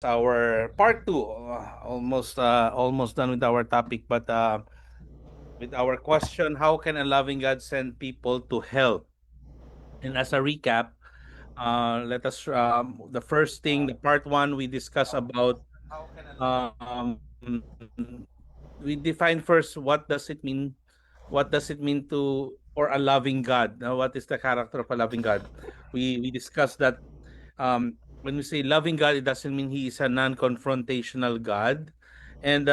our part two. Almost done with our topic, but with our question, how can a loving God send people to hell? And as a recap, let us the first thing, the part one, we discuss about um, we define first what does it mean. What does it mean to for a loving God? Now, what is the character of a loving God? We discussed that when we say loving God, it doesn't mean He is a non-confrontational God, and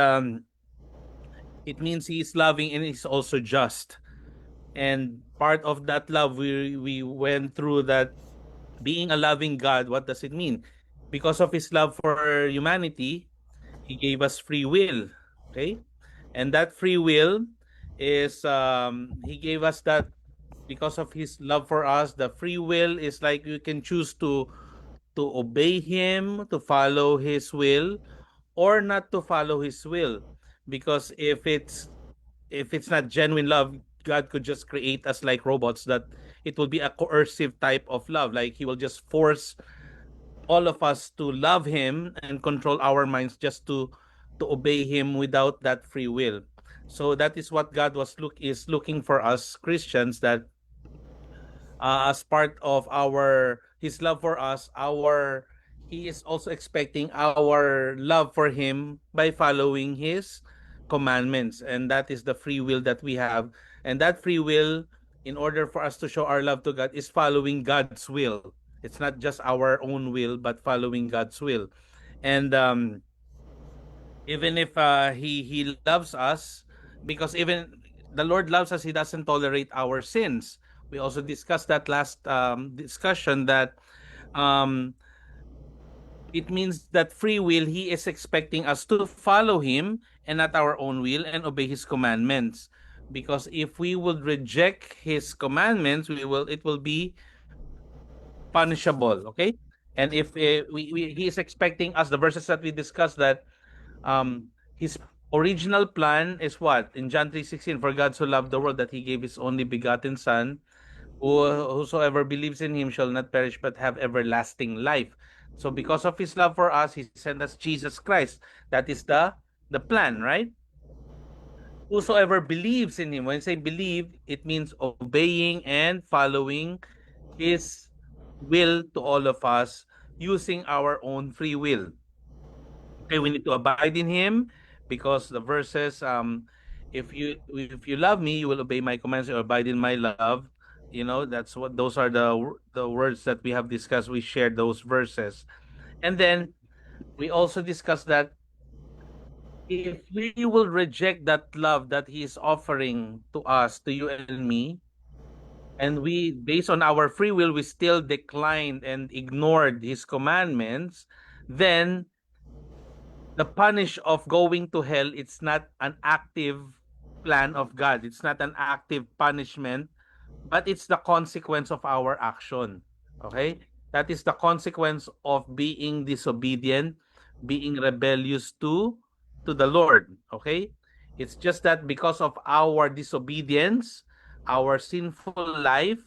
it means He is loving and He's also just. And part of that love, we went through that being a loving God. What does it mean? Because of His love for humanity, He gave us free will. Okay, and that free will is He gave us that because of His love for us. The free will is like you can choose to obey Him, to follow His will, or not to follow His will. Because if it's not genuine love, God could just create us like robots, that it will be a coercive type of love. Like He will just force all of us to love Him and control our minds just to obey Him without that free will. So that is what God is looking for us Christians, that as part of our His love for us, our He is also expecting our love for Him by following His commandments, and that is the free will that we have. And that free will, in order for us to show our love to God, is following God's will. It's not just our own will, but following God's will. And even if He loves us, because even the Lord loves us, He doesn't tolerate our sins. We also discussed that last discussion, that um, it means that free will, He is expecting us to follow Him and not our own will, and obey His commandments. Because if we would reject His commandments, it will be punishable. Okay, and if He is expecting us, the verses that we discussed, that His original plan is what in John 3:16, for God so loved the world that He gave His only begotten Son, whosoever believes in Him shall not perish but have everlasting life. So because of His love for us, He sent us Jesus Christ. That is the plan, right? Whosoever believes in Him. When I say believe, it means obeying and following His will to all of us, using our own free will. Okay, we need to abide in Him, because the verses, if you love me, you will obey my commands, or abide in my love. That's what those are the words that we have discussed. We shared those verses, and then we also discussed that if we will reject that love that He is offering to us, to you and me, and we, based on our free will, we still declined and ignored His commandments, then the punish of going to hell, it's not an active plan of God. It's not an active punishment, but it's the consequence of our action. Okay? That is the consequence of being disobedient, being rebellious to the Lord. Okay? It's just that because of our disobedience, our sinful life,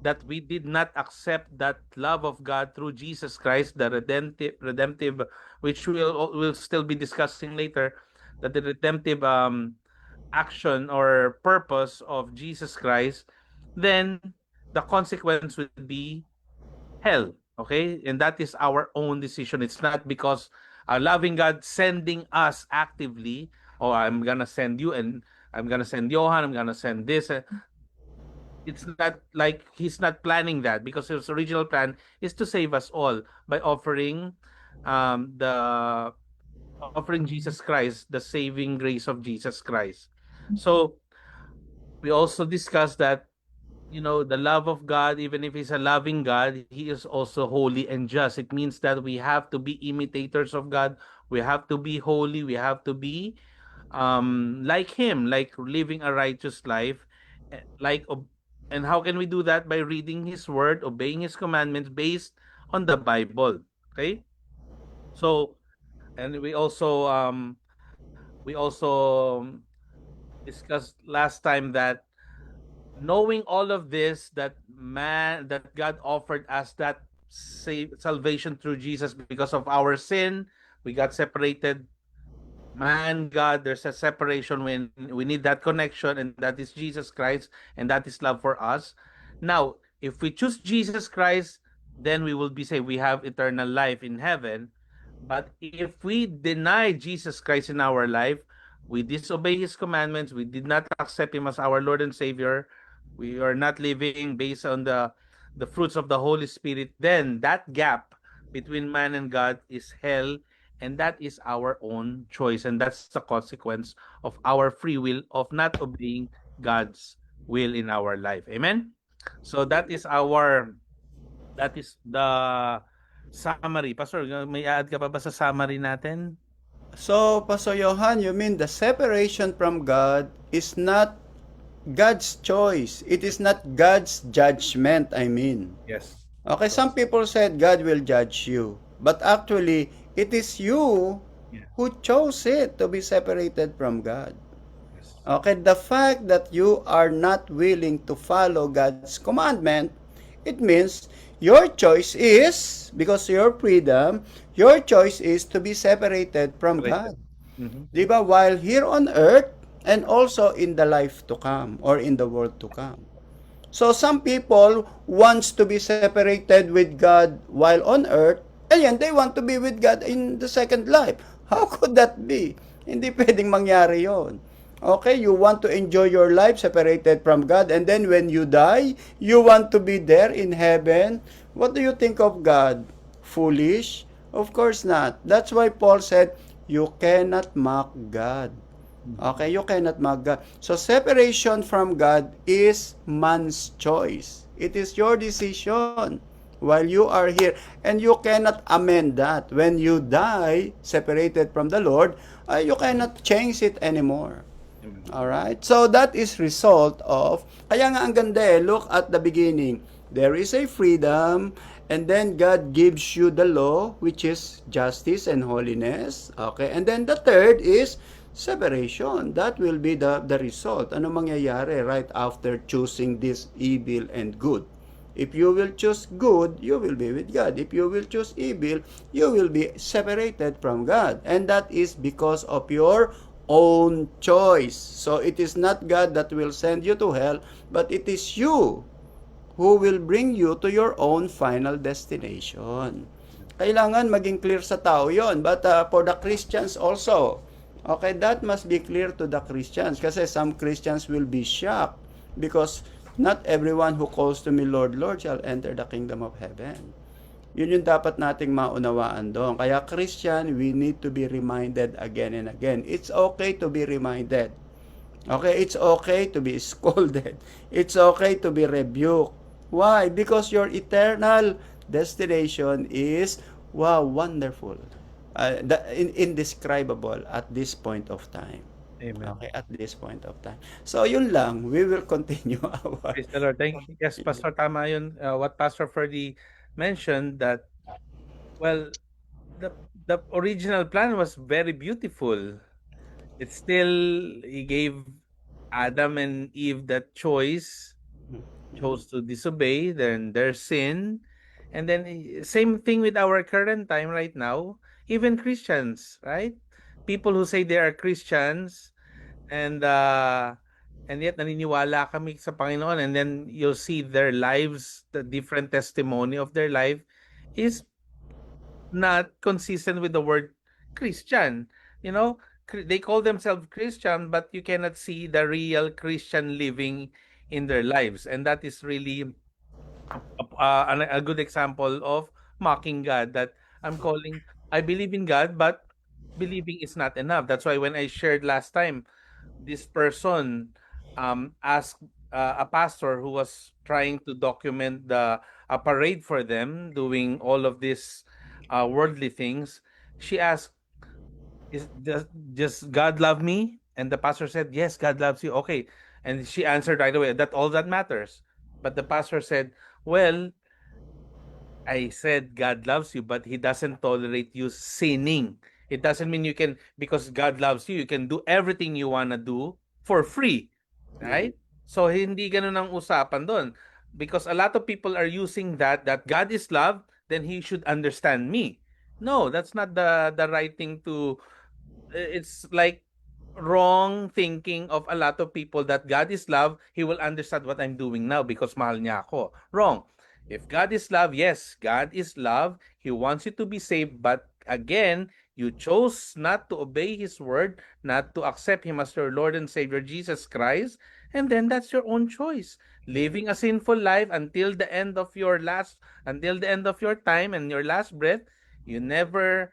that we did not accept that love of God through Jesus Christ, the redemptive, which we'll still be discussing later, that the redemptive action or purpose of Jesus Christ, then the consequence would be hell. Okay? And that is our own decision. It's not because a loving God sending us actively, oh, I'm gonna send you, and I'm gonna send Johan, I'm gonna send this. It's not like He's not planning that, because His original plan is to save us all by the offering Jesus Christ, the saving grace of Jesus Christ. So we also discussed that, the love of God, even if He's a loving God, He is also holy and just. It means that we have to be imitators of God. We have to be holy. We have to be like Him, like living a righteous life. Like, and how can we do that? By reading His word, obeying His commandments based on the Bible. Okay? So, and we also discussed last time that, knowing all of this, that God offered us that salvation through Jesus because of our sin, We got separated. Man, God, there's a separation when we need that connection, and that is Jesus Christ, and that is love for us. Now, if we choose Jesus Christ, then we will be saved. We have eternal life in heaven. But if we deny Jesus Christ in our life, we disobey His commandments, we did not accept Him as our Lord and Savior, we are not living based on the fruits of the Holy Spirit, then that gap between man and God is hell, and that is our own choice, and that's the consequence of our free will of not obeying God's will in our life. Amen. So that is the summary. Pastor, may add ka pa ba sa summary natin? So, Pastor Johan, you mean the separation from God is not God's choice. It is not God's judgment, I mean. Yes. Okay, some Yes. people said God will judge you. But actually, it is you Yeah. who chose it to be separated from God. Yes. Okay, the fact that you are not willing to follow God's commandment, it means your choice is, because your freedom, your choice is to be separated from Separated. God. Mm-hmm. Diba? While here on earth and also in the life to come or in the world to come. So some people wants to be separated with God while on earth, and yan, they want to be with God in the second life. How could that be? Hindi pwedeng mangyari yon. Okay, you want to enjoy your life separated from God, and then when you die, you want to be there in heaven. What do you think of God? Foolish? Of course not. That's why Paul said, you cannot mock God. Mm-hmm. Okay, you cannot mock God. So separation from God is man's choice. It is your decision while you are here, and you cannot amend that. When you die separated from the Lord, you cannot change it anymore. Amen. All right? So that is result of, kaya nga ang ganda eh, look at the beginning. There is a freedom, and then God gives you the law, which is justice and holiness. Okay? And then the third is separation. That will be the result. Ano mangyayari right after choosing this evil and good? If you will choose good, you will be with God. If you will choose evil, you will be separated from God. And that is because of your own choice. So it is not God that will send you to hell, but it is you who will bring you to your own final destination. Kailangan maging clear sa tao yon. But for the Christians also, okay, that must be clear to the Christians. Kasi some Christians will be shocked because not everyone who calls to me, Lord, Lord, shall enter the kingdom of heaven. Yun yung dapat nating maunawaan doon. Kaya Christian, we need to be reminded again and again. It's okay to be reminded. Okay, it's okay to be scolded. It's okay to be rebuked. Why? Because your eternal destination is, wow, wonderful. Indescribable at this point of time. Amen. Okay, at this point of time. So, yun lang. We will continue our... Praise the Lord. Thank you. Yes, Pastor, tama yun. What Pastor Ferdy mentioned that, well, the original plan was very beautiful. It's still, he gave Adam and Eve that choice, chose to disobey, then their sin. And then same thing with our current time right now, even Christians, right? People who say they are Christians, and yet naniniwala kami sa Panginoon, and then you'll see their lives, the different testimony of their life is not consistent with the word Christian. You know, they call themselves Christian, but you cannot see the real Christian living in their lives, and that is really a good example of mocking God. That I'm calling, I believe in God, but believing is not enough. That's why when I shared last time, this person asked a pastor who was trying to document the a parade for them doing all of these worldly things. She asked, is does God love me? And the pastor said, yes, God loves you. Okay. And she answered right away, that all that matters. But the pastor said, well, I said God loves you, but He doesn't tolerate you sinning. It doesn't mean you can, because God loves you, you can do everything you wanna do for free, right? So hindi ganun ang usapan doon. Because a lot of people are using that God is love, then He should understand me. No, that's not the right thing to. It's like wrong thinking of a lot of people that God is love, He will understand what I'm doing now because mahal niya ako. Wrong. If God is love, yes, God is love. He wants you to be saved, but again, you chose not to obey His word, not to accept Him as your Lord and Savior, Jesus Christ, and then that's your own choice. Living a sinful life until the end of your time and your last breath, you never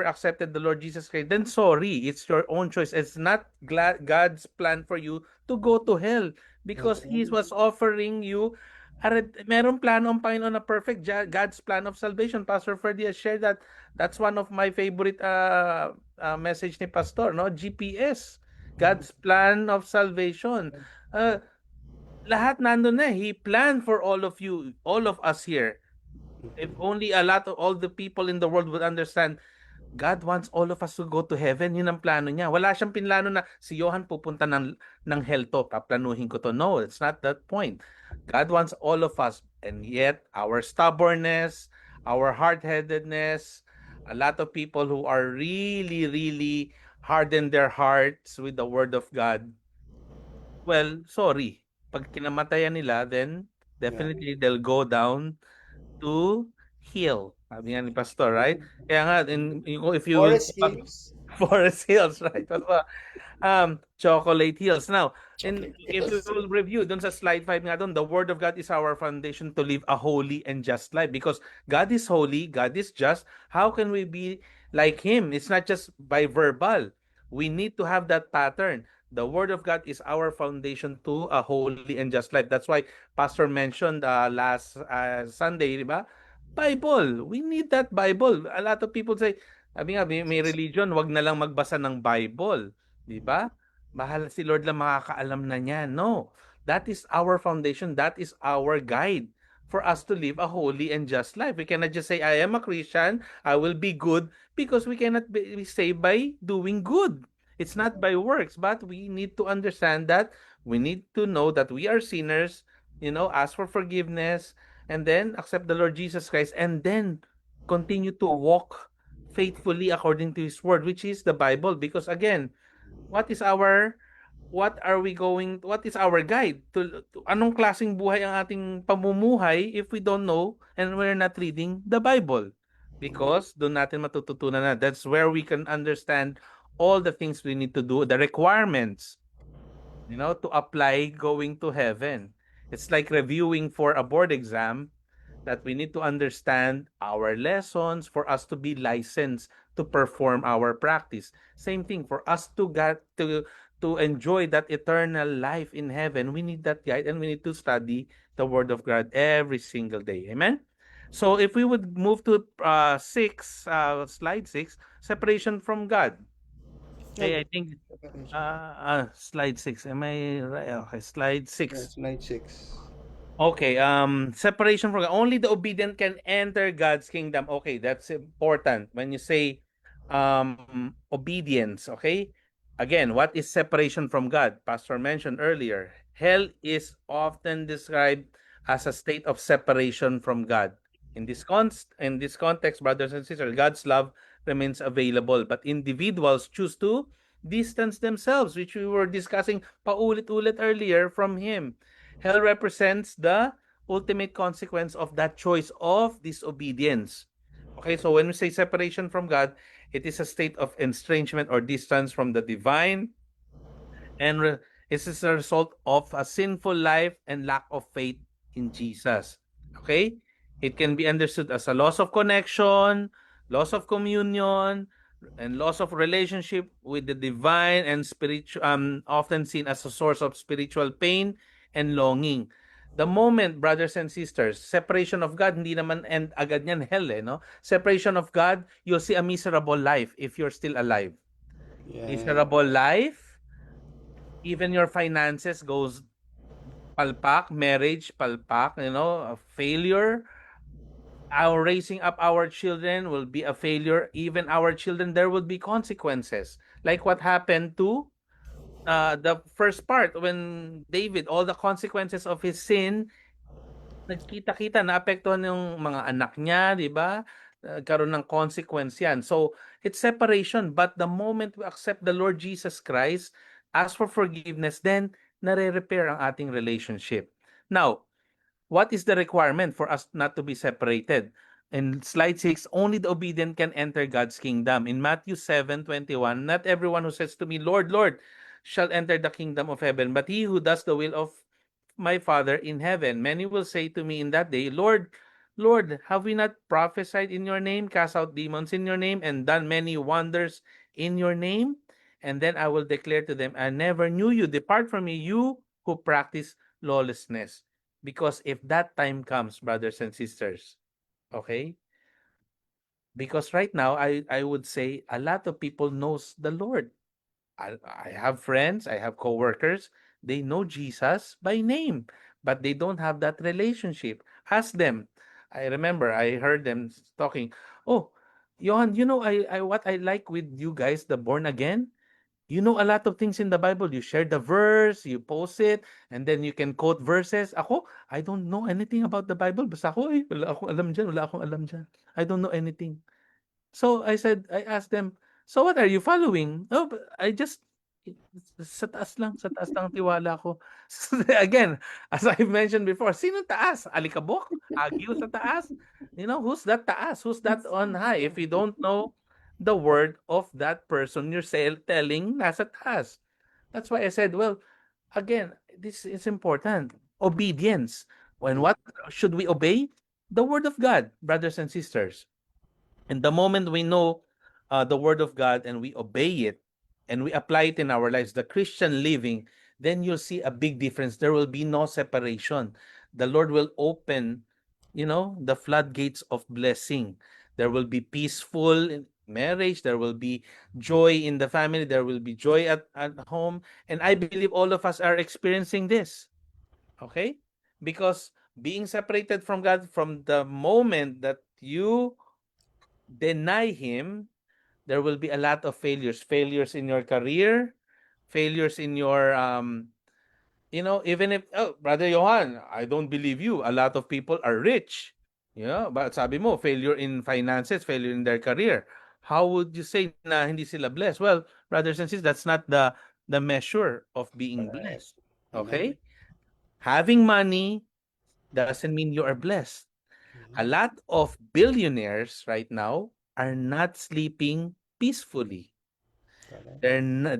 accepted the Lord Jesus Christ, then sorry, it's your own choice. It's not God's plan for you to go to hell because He Okay. was offering you merong plano ang Panginoon na perfect God's plan of salvation. Pastor Ferdy has shared that. That's one of my favorite message ni Pastor, no? GPS, God's plan of salvation. Uh, lahat nandun na. He planned for all of you, all of us here. If only a lot of all the people in the world would understand, God wants all of us to go to heaven. Yun ang plano niya. Wala siyang pinlano na si Johan pupunta ng hell to. Paplanuhin ko to. No, it's not that point. God wants all of us. And yet, our stubbornness, our hard-headedness, a lot of people who are really, really harden their hearts with the word of God, well, sorry. Pag kinamatayan nila, then Yeah. definitely they'll go down to heal. Sabi nga ni Pastor, right? Kaya nga, if you will Forest Hills. Forest Hills, right? What ba? Chocolate Hills. Now, Chocolate if we Hills. will review dun sa slide 5 nga dun, the Word of God is our foundation to live a holy and just life because God is holy, God is just. How can we be like Him? It's not just by verbal. We need to have that pattern. The Word of God is our foundation to a holy and just life. That's why Pastor mentioned last Sunday, di ba? Bible. We need that Bible. A lot of people say, sabi nga, may religion, wag na lang magbasa ng Bible. 'Di ba? Bahala si Lord lang makakaalam na niyan. No. That is our foundation. That is our guide for us to live a holy and just life. We cannot just say, I am a Christian, I will be good, because we cannot be saved by doing good. It's not by works, but we need to understand that we need to know that we are sinners, ask for forgiveness, and then accept the Lord Jesus Christ, and then continue to walk faithfully according to His word, which is the Bible. Because again, what is our what is our guide to anong klaseng buhay ang ating pamumuhay if we don't know and we're not reading the Bible? Because doon natin matututunan na. That's where we can understand all the things we need to do, the requirements, to apply going to heaven. It's like reviewing for a board exam that we need to understand our lessons for us to be licensed to perform our practice. Same thing for us to get to enjoy that eternal life in heaven. We need that guide and we need to study the word of God every single day. Amen. So if we would move to slide 6, separation from God. Yeah. Okay, I think slide 6. Am I right? Okay, slide 6. Yes, slide 6. Okay, separation from God. Only the obedient can enter God's kingdom. Okay, that's important. When you say obedience, okay? Again, what is separation from God? Pastor mentioned earlier. Hell is often described as a state of separation from God. In this context, brothers and sisters, God's love remains available, but individuals choose to distance themselves, which we were discussing paulit-ulit earlier from Him. Hell represents the ultimate consequence of that choice of disobedience. Okay, so when we say separation from God, it is a state of estrangement or distance from the divine, and it is a result of a sinful life and lack of faith in Jesus. Okay? It can be understood as a loss of connection, loss of communion, and loss of relationship with the divine, and spiritual, often seen as a source of spiritual pain and longing. The moment, brothers and sisters, separation of God, hindi naman end agad yan hell, no? Separation of God, you'll see a miserable life if you're still alive. Yeah. Miserable life, even your finances goes palpak, marriage palpak, a failure. Our raising up our children will be a failure. Even our children, there will be consequences. Like what happened to the first part when David, all the consequences of his sin, nagkita-kita, naapektuhan yung mga anak niya, di ba? karoon ng consequence yan. So, it's separation. But the moment we accept the Lord Jesus Christ, ask for forgiveness, then nare-repair ang ating relationship. Now, what is the requirement for us not to be separated? In slide 6, only the obedient can enter God's kingdom. In Matthew 7:21, not everyone who says to me, Lord, Lord, shall enter the kingdom of heaven, but he who does the will of my Father in heaven. Many will say to me in that day, Lord, Lord, have we not prophesied in your name, cast out demons in your name, and done many wonders in your name? And then I will declare to them, I never knew you. Depart from me, you who practice lawlessness. Because if that time comes, brothers and sisters, okay? Because right now, I would say a lot of people knows the Lord. I have friends, I have coworkers, they know Jesus by name, but they don't have that relationship. Ask them. I remember I heard them talking, oh, Johan, you know, I what I like with you guys, the born again, you know a lot of things in the Bible. You share the verse, you post it, and then you can quote verses. Ako, I don't know anything about the Bible. Basta ako, wala akong alam dyan, wala akong alam dyan. I don't know anything. So I asked them, so what are you following? Oh, I just, sa taas lang ang tiwala ko. Again, as I mentioned before, sino taas? Alikabok? Agyo sa taas? You know, who's that taas? Who's that on high? If you don't know the word of that person you're telling, nasa taas. That's why I said, well, again, this is important. Obedience. When what should we obey? The word of God, brothers and sisters. And the moment we know the word of God and we obey it and we apply it in our lives, the Christian living, then you'll see a big difference. There will be no separation. The Lord will open, you know, the floodgates of blessing. There will be peaceful in marriage. There will be joy in the family. There will be joy at home. And I believe all of us are experiencing this. Okay? Because being separated from God from the moment that you deny Him, there will be a lot of failures. Failures in your career, failures in your, you know, even if, oh, Brother Johan, I don't believe you. A lot of people are rich. Yeah, but sabi mo, failure in finances, failure in their career. How would you say na hindi sila blessed? Well, brothers and sisters, that's not the measure of being Correct. blessed. Amen. Okay? Having money doesn't mean you are blessed. A Mhm. lot of billionaires right now are not sleeping peacefully. Correct.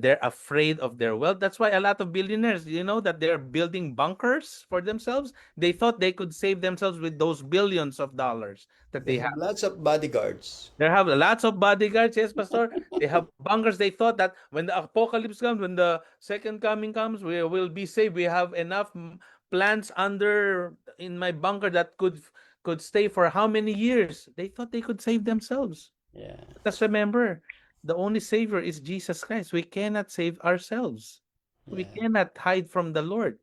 They're afraid of their wealth. That's why a lot of billionaires, you know, that they're building bunkers for themselves. They thought they could save themselves with those billions of dollars that They they have have. lots of bodyguards. They have lots of bodyguards, yes, Pastor. They have bunkers. They thought that when the apocalypse comes, when the second coming comes, we will be saved. We have enough plants under in my bunker that could stay for how many years? They thought they could save themselves. Yeah. Let's remember, the only Savior is Jesus Christ. We cannot save ourselves. We Yeah. cannot hide from the Lord.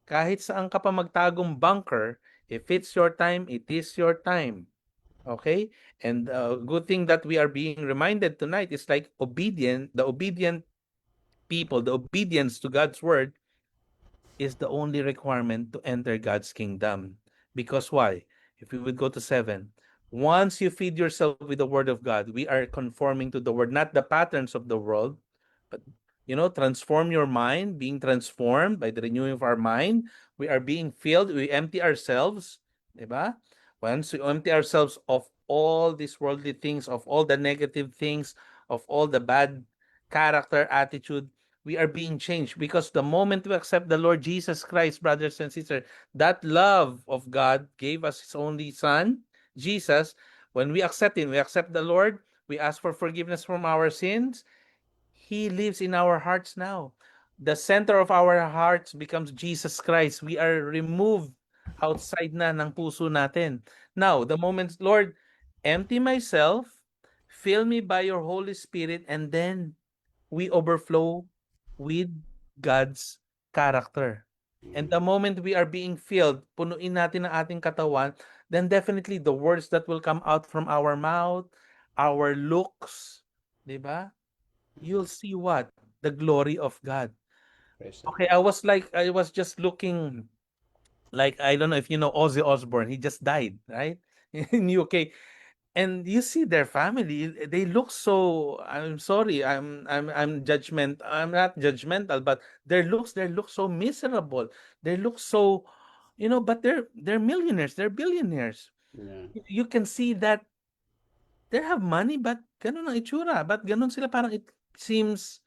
Kahit saan ka pa magtagong bunker, if it's your time, it is your time. Okay? And good thing that we are being reminded tonight is like the obedient people, the obedience to God's word is the only requirement to enter God's kingdom. Because why? If we would go to 7, once you feed yourself with the word of God, we are conforming to the word, not the patterns of the world, but you know, transform your mind, being transformed by the renewing of our mind. We are being filled, we empty ourselves, diba? Once we empty ourselves of all these worldly things, of all the negative things, of all the bad character, attitude, we are being changed because the moment we accept the Lord Jesus Christ, brothers and sisters, that love of God gave us His only Son, Jesus. When we accept Him, we accept the Lord, we ask for forgiveness from our sins. He lives in our hearts now. The center of our hearts becomes Jesus Christ. We are removed outside na ng puso natin. Now, the moment, Lord, empty myself, fill me by your Holy Spirit, and then we overflow with God's character. And the moment we are being filled, punuin natin ang ating katawan, then definitely the words that will come out from our mouth, our looks, di ba? You'll see what? The glory of God. Praise the Okay, Lord. I was just looking, like, I don't know if you know Ozzy Osbourne. He just died, right? In UK. and you see their family, they look so, I'm sorry, I'm judgment, I'm not judgmental, but they look so miserable. They look so, but they're millionaires, they're billionaires. Yeah. You can see that they have money, but ganun ang itsura. But ganun sila, parang it seems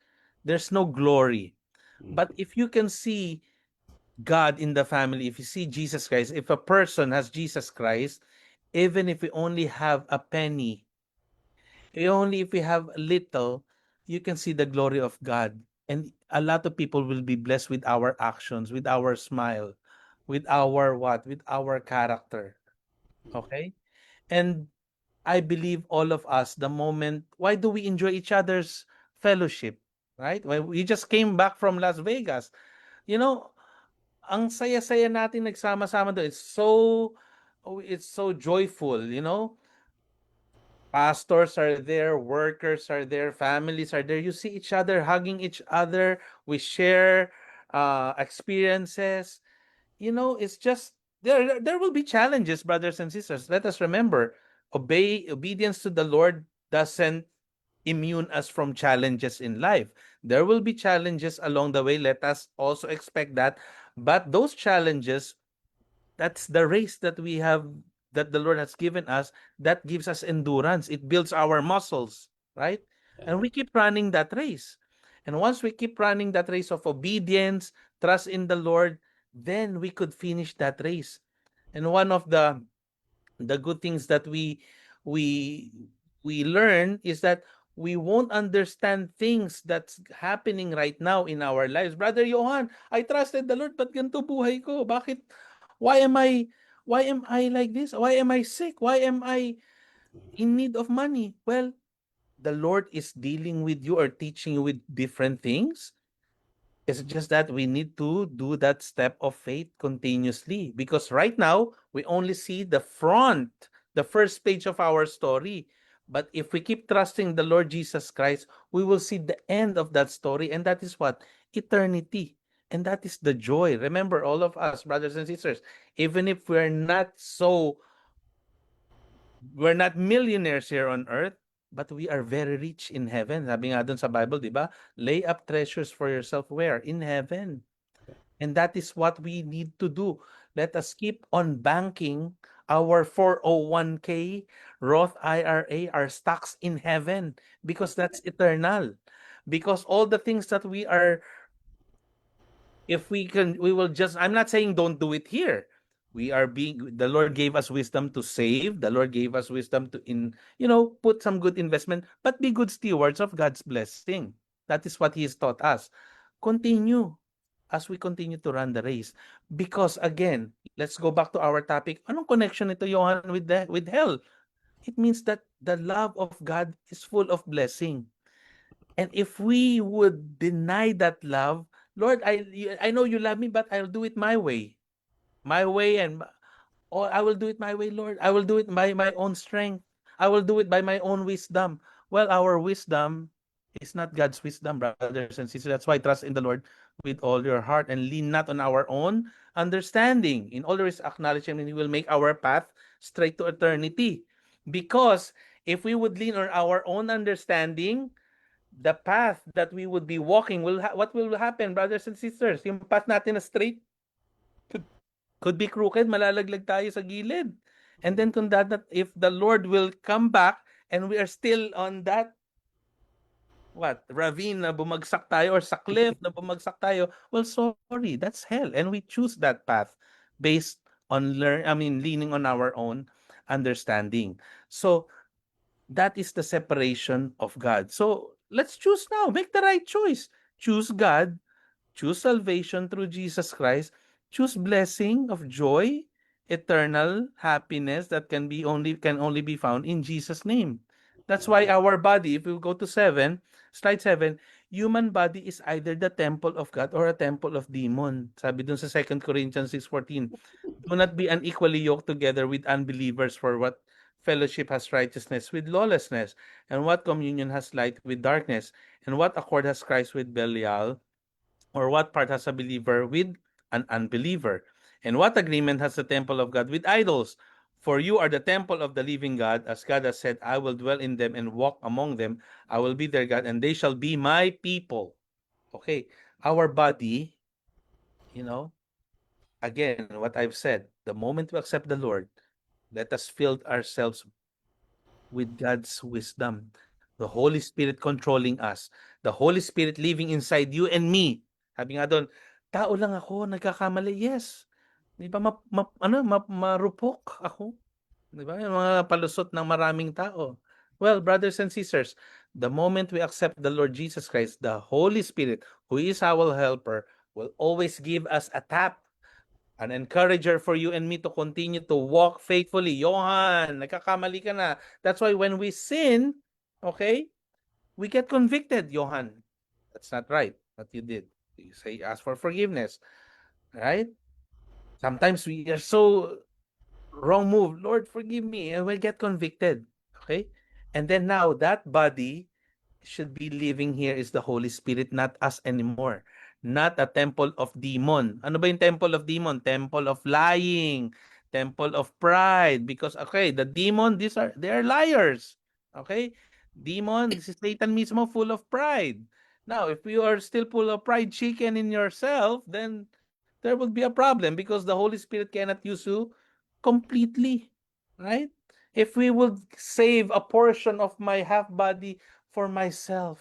there's no glory. But Mm. if you can see God in the family, if you see Jesus Christ, if a person has Jesus Christ, even if we only have a penny, only if we have a little, you can see the glory of God. And a lot of people will be blessed with our actions, with our smile, with our what? With our character. Okay? And I believe all of us, the moment, why do we enjoy each other's fellowship? Right? When we just came back from Las Vegas, you know, ang saya-saya natin nagsama-sama doon. It's so joyful. Pastors are there, workers are there, families are there. You see each other hugging each other. We share experiences. It's just there will be challenges, brothers and sisters. Let us remember, obedience to the Lord doesn't immune us from challenges in life. There will be challenges along the way. Let us also expect that. But those challenges, that's the race that we have, that the Lord has given us, that gives us endurance. It builds our muscles, right? Yeah. And we keep running that race. And once we keep running that race of obedience, trust in the Lord, then we could finish that race. And one of the good things that we we learn is that we won't understand things that's happening right now in our lives. Brother Johan, I trusted the Lord, but ganito buhay ko. Why am I why am I like this? Why am I sick? Why am I in need of money? Well, the Lord is dealing with you or teaching you with different things. It's just that we need to do that step of faith continuously, because right now we only see the first page of our story. But if we keep trusting the Lord Jesus Christ, we will see the end of that story, and that is what? Eternity. And that is the joy. Remember, all of us, brothers and sisters, even if we're not millionaires here on earth, but we are very rich in heaven. Sabi nga dun sa Bible, di ba? Lay up treasures for yourself where? In heaven. And that is what we need to do. Let us keep on banking our 401k, Roth IRA, our stocks in heaven, because that's eternal. Because all the things that we are, if we can, we will just, I'm not saying don't do it here. The Lord gave us wisdom to save. The Lord gave us wisdom to, put some good investment, but be good stewards of God's blessing. That is what He has taught us. Continue as we continue to run the race. Because again, let's go back to our topic. Anong connection ito, Johan, with hell? It means that the love of God is full of blessing. And if we would deny that love, Lord, I know you love me, but I'll do it my way. My way, or I will do it my way, Lord. I will do it by my own strength. I will do it by my own wisdom. Well, our wisdom is not God's wisdom, brothers and sisters. That's why trust in the Lord with all your heart and lean not on our own understanding. In all there is acknowledge Him, and He will make our path straight to eternity. Because if we would lean on our own understanding, the path that we would be walking what will happen, brothers and sisters? Yung path natin na straight could be crooked, malalaglag tayo sa gilid. And then if the Lord will come back and we are still on that ravine na bumagsak tayo, or sa cliff na bumagsak tayo, well, sorry, that's hell. And we choose that path based on leaning on our own understanding. So that is the separation of God. So let's choose now. Make the right choice. Choose God. Choose salvation through Jesus Christ. Choose blessing of joy, eternal happiness that can only be found in Jesus' name. That's why our body, if we go to slide 7, human body is either the temple of God or a temple of demon. Sabi dun sa 2 Corinthians 6:14, do not be unequally yoked together with unbelievers, for what fellowship has righteousness with lawlessness, and what communion has light with darkness, and what accord has Christ with Belial, or what part has a believer with an unbeliever? And what agreement has the temple of God with idols? For you are the temple of the living God, as God has said, I will dwell in them and walk among them. I will be their God, and they shall be my people. Okay, our body, you know, again, what I've said, the moment we accept the Lord, let us fill ourselves with God's wisdom, the Holy Spirit controlling us, the Holy Spirit living inside you and me. Sabi nga doon, tao lang ako, nagkakamali. Yes. Di ba, marupok ako. Di ba? Yung mga palusot ng maraming tao. Well, brothers and sisters, the moment we accept the Lord Jesus Christ, the Holy Spirit, who is our helper, will always give us a tap, an encourager for you and me to continue to walk faithfully. Johan, nagkakamali ka na. That's why when we sin, okay, we get convicted, Johan. That's not right what you did. You say, ask for forgiveness, right? Sometimes we are so wrong move. Lord, forgive me. And we get convicted, okay? And then now that body should be living here is the Holy Spirit, not us anymore. Not a temple of demon. Ano ba yung temple of demon? Temple of lying, temple of pride. Because, okay, the demon, they are liars. Okay? Demon, this is Satan mismo full of pride. Now, if you are still full of pride chicken in yourself, then there will be a problem because the Holy Spirit cannot use you completely. Right? If we would save a portion of my half body for myself.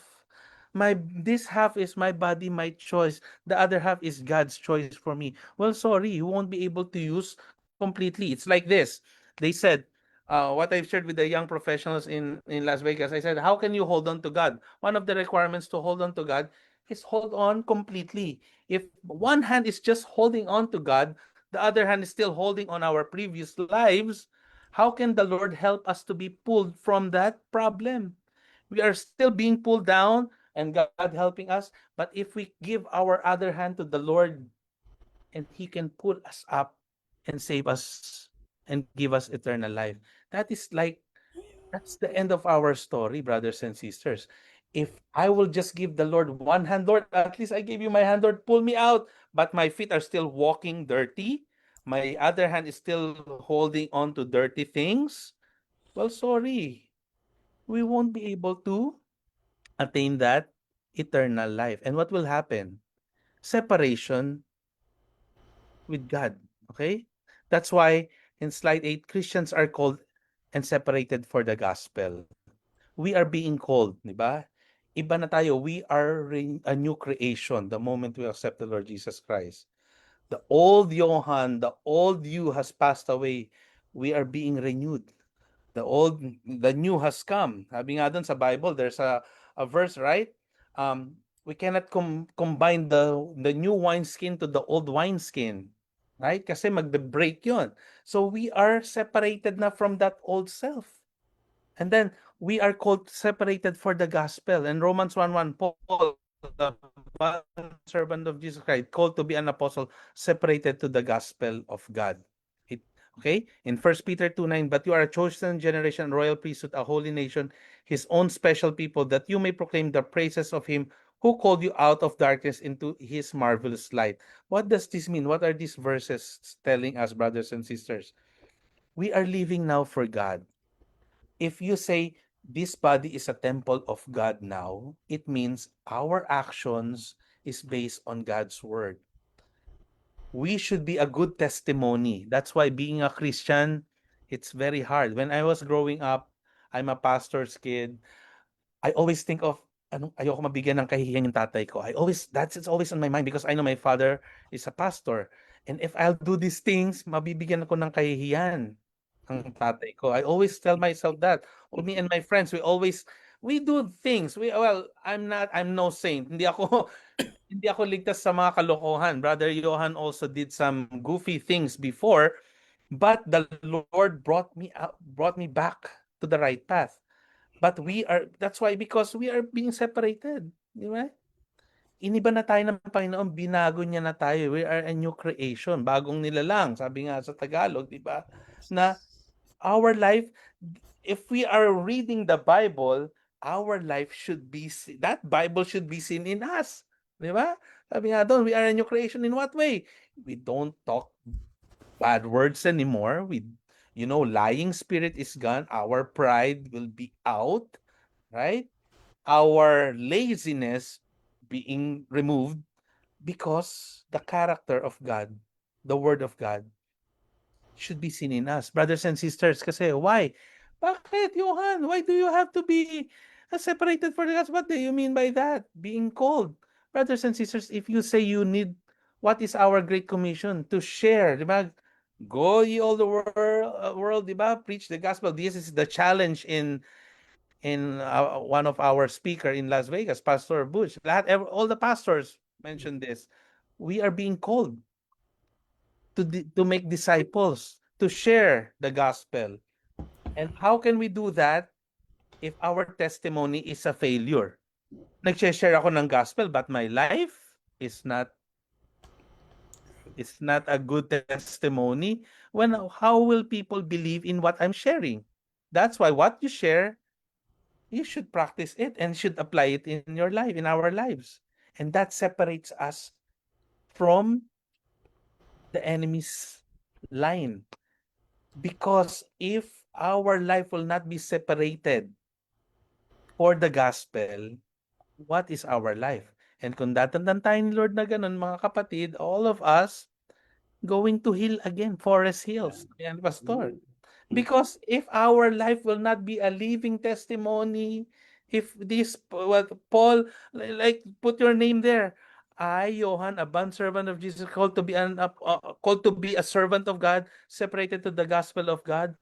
This half is my body, my choice. The other half is God's choice for me. Well, sorry, you won't be able to use completely. It's like this. They said, what I've shared with the young professionals in Las Vegas, I said, how can you hold on to God? One of the requirements to hold on to God is hold on completely. If one hand is just holding on to God, the other hand is still holding on our previous lives, how can the Lord help us to be pulled from that problem? We are still being pulled down and God helping us. But if we give our other hand to the Lord and He can pull us up and save us and give us eternal life, that is like, that's the end of our story, brothers and sisters. If I will just give the Lord one hand, Lord, at least I gave you my hand, Lord, pull me out. But my feet are still walking dirty. My other hand is still holding on to dirty things. Well, sorry. We won't be able to attain that eternal life. And what will happen? Separation with God. Okay? That's why in slide 8, Christians are called and separated for the gospel. We are being called, di ba? Iba na tayo. We are a new creation the moment we accept the Lord Jesus Christ. The old Johan, the old you has passed away. We are being renewed. The new has come. Sabi nga dun sa Bible, there's a verse, right? We cannot combine the new wineskin to the old wineskin. Right? Kasi magbe-break yon. So we are separated na from that old self. And then we are called separated for the gospel. And Romans 1:1, Paul, the servant of Jesus Christ, called to be an apostle, separated to the gospel of God. Okay? In 1 Peter 2:9, but you are a chosen generation, royal priesthood, a holy nation, his own special people, that you may proclaim the praises of him who called you out of darkness into his marvelous light. What does this mean? What are these verses telling us, brothers and sisters? We are living now for God. If you say this body is a temple of God now, it means our actions is based on God's word. We should be a good testimony. That's why being a Christian, it's very hard. When I was growing up, I'm a pastor's kid. I always think of, ayoko mabigyan ng kahihiyan yung tatay ko. It's always on my mind because I know my father is a pastor. And if I'll do these things, mabibigyan ako ng kahihiyan ng tatay ko. I always tell myself that. Or me and my friends, we do things. I'm no saint. Hindi ako ligtas sa mga kalokohan. Brother Johan also did some goofy things before, but the Lord brought me back to the right path. But that's why, because we are being separated. Di ba? Iniba na tayo ng Panginoon, binago niya na tayo. We are a new creation, bagong nilalang. Sabi nga sa Tagalog, di ba? Na our life, if we are reading the Bible, our life should be, that Bible should be seen in us. Di ba? Sabi nga doon, we are a new creation in what way? We don't talk bad words anymore. Lying spirit is gone. Our pride will be out, right? Our laziness being removed because the character of God, the Word of God, should be seen in us. Brothers and sisters, kasi why? Bakit, Johan? Why do you have to be separated for the gospel? What do you mean by that? Being called. Brothers and sisters, if you say you need, what is our Great Commission? To share, di ba? Go ye all the world, di ba? Preach the gospel. This is the challenge in one of our speaker in Las Vegas, Pastor Butch. All the pastors mentioned this. We are being called to make disciples, to share the gospel. And how can we do that if our testimony is a failure? Nag-share ako ng gospel but my life is not a good testimony. How will people believe in what I'm sharing? That's why what you share, you should practice it and should apply it in your life, in our lives. And that separates us from the enemy's line. Because if our life will not be separated for the gospel, what is our life? And kung datandan tayo ni Lord na ganun, mga kapatid, all of us going to heal again, Forest Hills. Yan, Pastor. Because if our life will not be a living testimony, if this, what Paul, like, put your name there. I, Johan, a bondservant of Jesus, called to be a servant of God, separated to the gospel of God.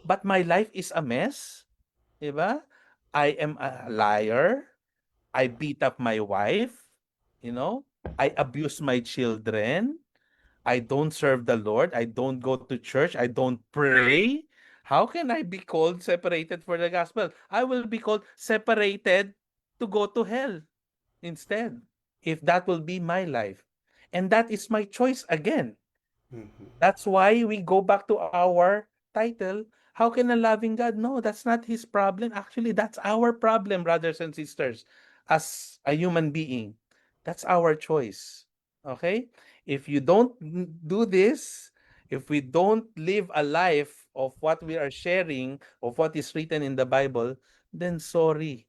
But my life is a mess, 'di ba? I am a liar. I beat up my wife, you know? I abuse my children. I don't serve the Lord. I don't go to church. I don't pray. How can I be called separated for the gospel? I will be called separated to go to hell instead, if that will be my life. And that is my choice again. That's why we go back to our title. How can a loving God? No, that's not his problem. Actually, that's our problem, brothers and sisters, as a human being. That's our choice. Okay? If you don't do this, if we don't live a life of what we are sharing, of what is written in the Bible, then sorry,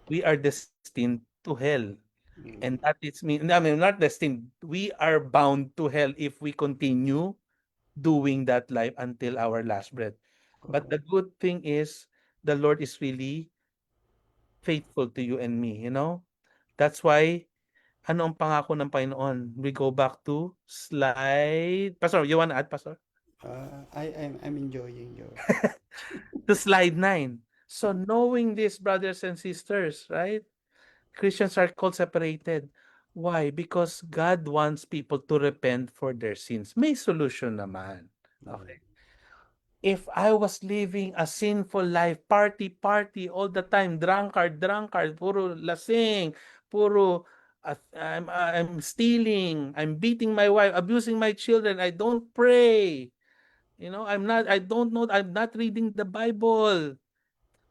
we are destined to hell. And that is mean, I mean, not destined. We are bound to hell if we continue doing that life until our last breath. But the good thing is the Lord is really faithful to you and me. That's why ano ang pangako ng Panginoon? We go back to slide. Pastor, you wanna add, Pastor? I'm enjoying your. To slide 9. So knowing this, brothers and sisters, right? Christians are called separated. Why? Because God wants people to repent for their sins. May solution naman. Okay. If I was living a sinful life, party all the time, drunkard, puro lasing, puro I'm stealing, I'm beating my wife, abusing my children, I don't pray. I don't know, I'm not reading the Bible.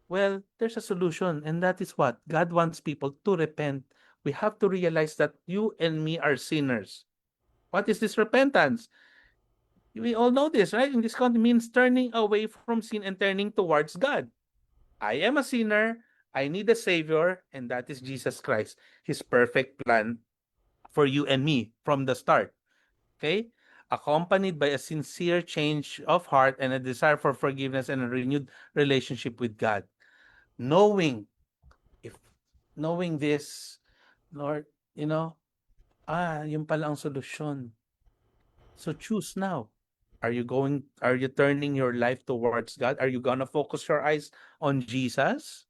Well, there's a solution, and that is what? God wants people to repent. We have to realize that you and me are sinners. What is this repentance? We all know this, right? In this context, means turning away from sin and turning towards God. I am a sinner. I need a Savior, and that is Jesus Christ, His perfect plan for you and me from the start. Okay? Accompanied by a sincere change of heart and a desire for forgiveness and a renewed relationship with God. Knowing, if knowing this, Lord, yun pala ang solusyon. So choose now. Are you turning your life towards God? Are you gonna focus your eyes on Jesus?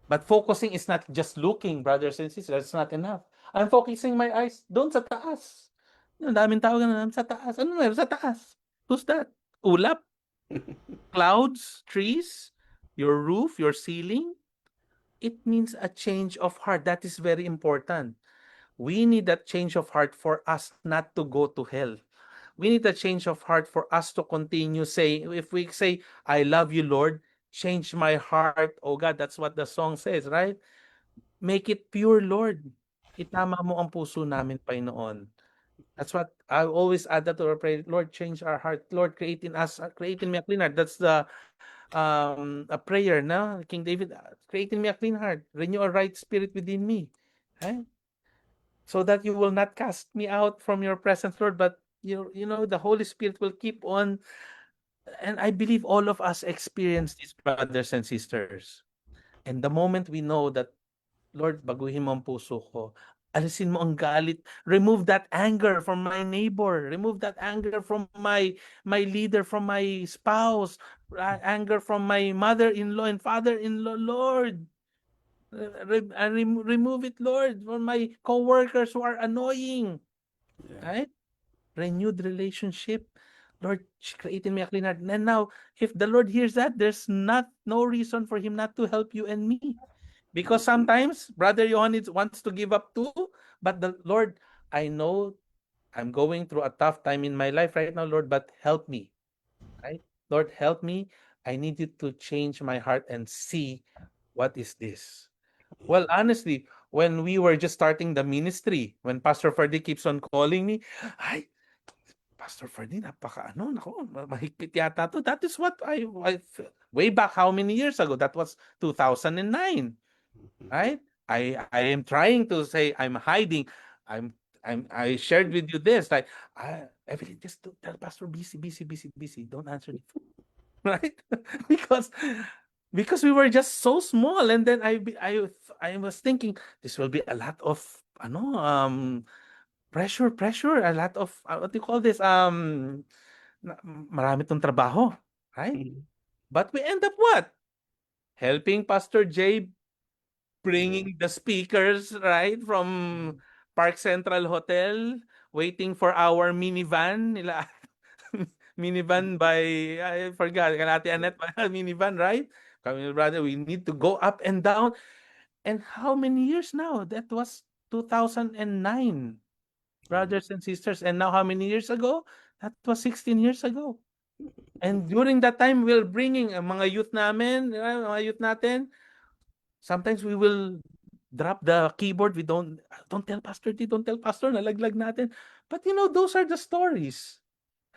But focusing is not just looking, brothers and sisters. That's not enough. I'm focusing my eyes doon sa taas. Ang daming tao ganun, sa taas. Ano meron sa taas? Who's that? Ulap? Clouds? Trees? Your roof? Your ceiling? It means a change of heart. That is very important. We need that change of heart for us not to go to hell. We need a change of heart for us to continue saying, if we say, I love you, Lord, change my heart. Oh God, that's what the song says, right? Make it pure, Lord. Itama mo ang puso namin, Panginoon. That's what I always add that to our prayer. Lord, change our heart. Lord, create in us, create in me a clean heart. That's the a prayer, no? King David, create in me a clean heart, renew a right spirit within me. Right? So that you will not cast me out from your presence, Lord, but the Holy Spirit will keep on. And I believe all of us experience this, brothers and sisters. And the moment we know that, Lord, baguhin mo ang puso ko. Alisin mo ang galit. Remove that anger from my neighbor. Remove that anger from my leader, from my spouse. Anger from my mother-in-law and father-in-law, Lord. Remove it, Lord, from my co-workers who are annoying. Yeah. Right? Renewed relationship. Lord, create in me a clean heart. And now, if the Lord hears that, there's no reason for him not to help you and me. Because sometimes Brother Johan wants to give up too, but the Lord, I know I'm going through a tough time in my life right now, Lord, but help me, right? Lord, help me. I need you to change my heart and see what is this. Well, honestly, when we were just starting the ministry, when Pastor Ferdy keeps on calling me, ay, Pastor Ferdy, nako, mahigpit yata to. That is what way back how many years ago? That was 2009. Right? I am trying to say I'm hiding. I'm I shared with you this like Evelyn, just don't tell Pastor busy, busy, busy, busy. Don't answer the phone, right? because because we were just so small, and then I was thinking this will be a lot of pressure, a lot of what do you call this marami tong trabaho, right? But we end up what? Helping Pastor J bringing the speakers, right, from Park Central Hotel, waiting for our minivan nila. Minivan by, I forgot, Kalati Annette minivan, right? Kami brother, we need to go up and down. And how many years now? That was 2009, brothers and sisters. And now how many years ago? That was 16 years ago. And during that time, we're bringing mga youth namin, mga youth natin, sometimes we will drop the keyboard. We don't tell Pastor D, don't tell Pastor, nalaglag natin. But those are the stories,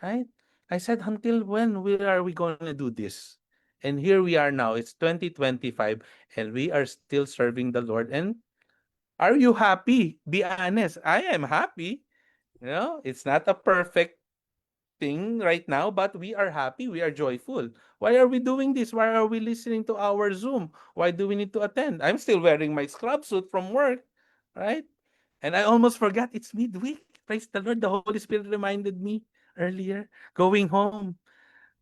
right? I said, until when are we going to do this? And here we are now. It's 2025 and we are still serving the Lord. And are you happy? Be honest. I am happy. It's not a perfect thing right now, but we are happy, we are joyful. Why are we doing this? Why are we listening to our Zoom? Why do we need to attend? I'm still wearing my scrub suit from work, right? And I almost forgot it's midweek. Praise the Lord. The Holy Spirit reminded me earlier going home.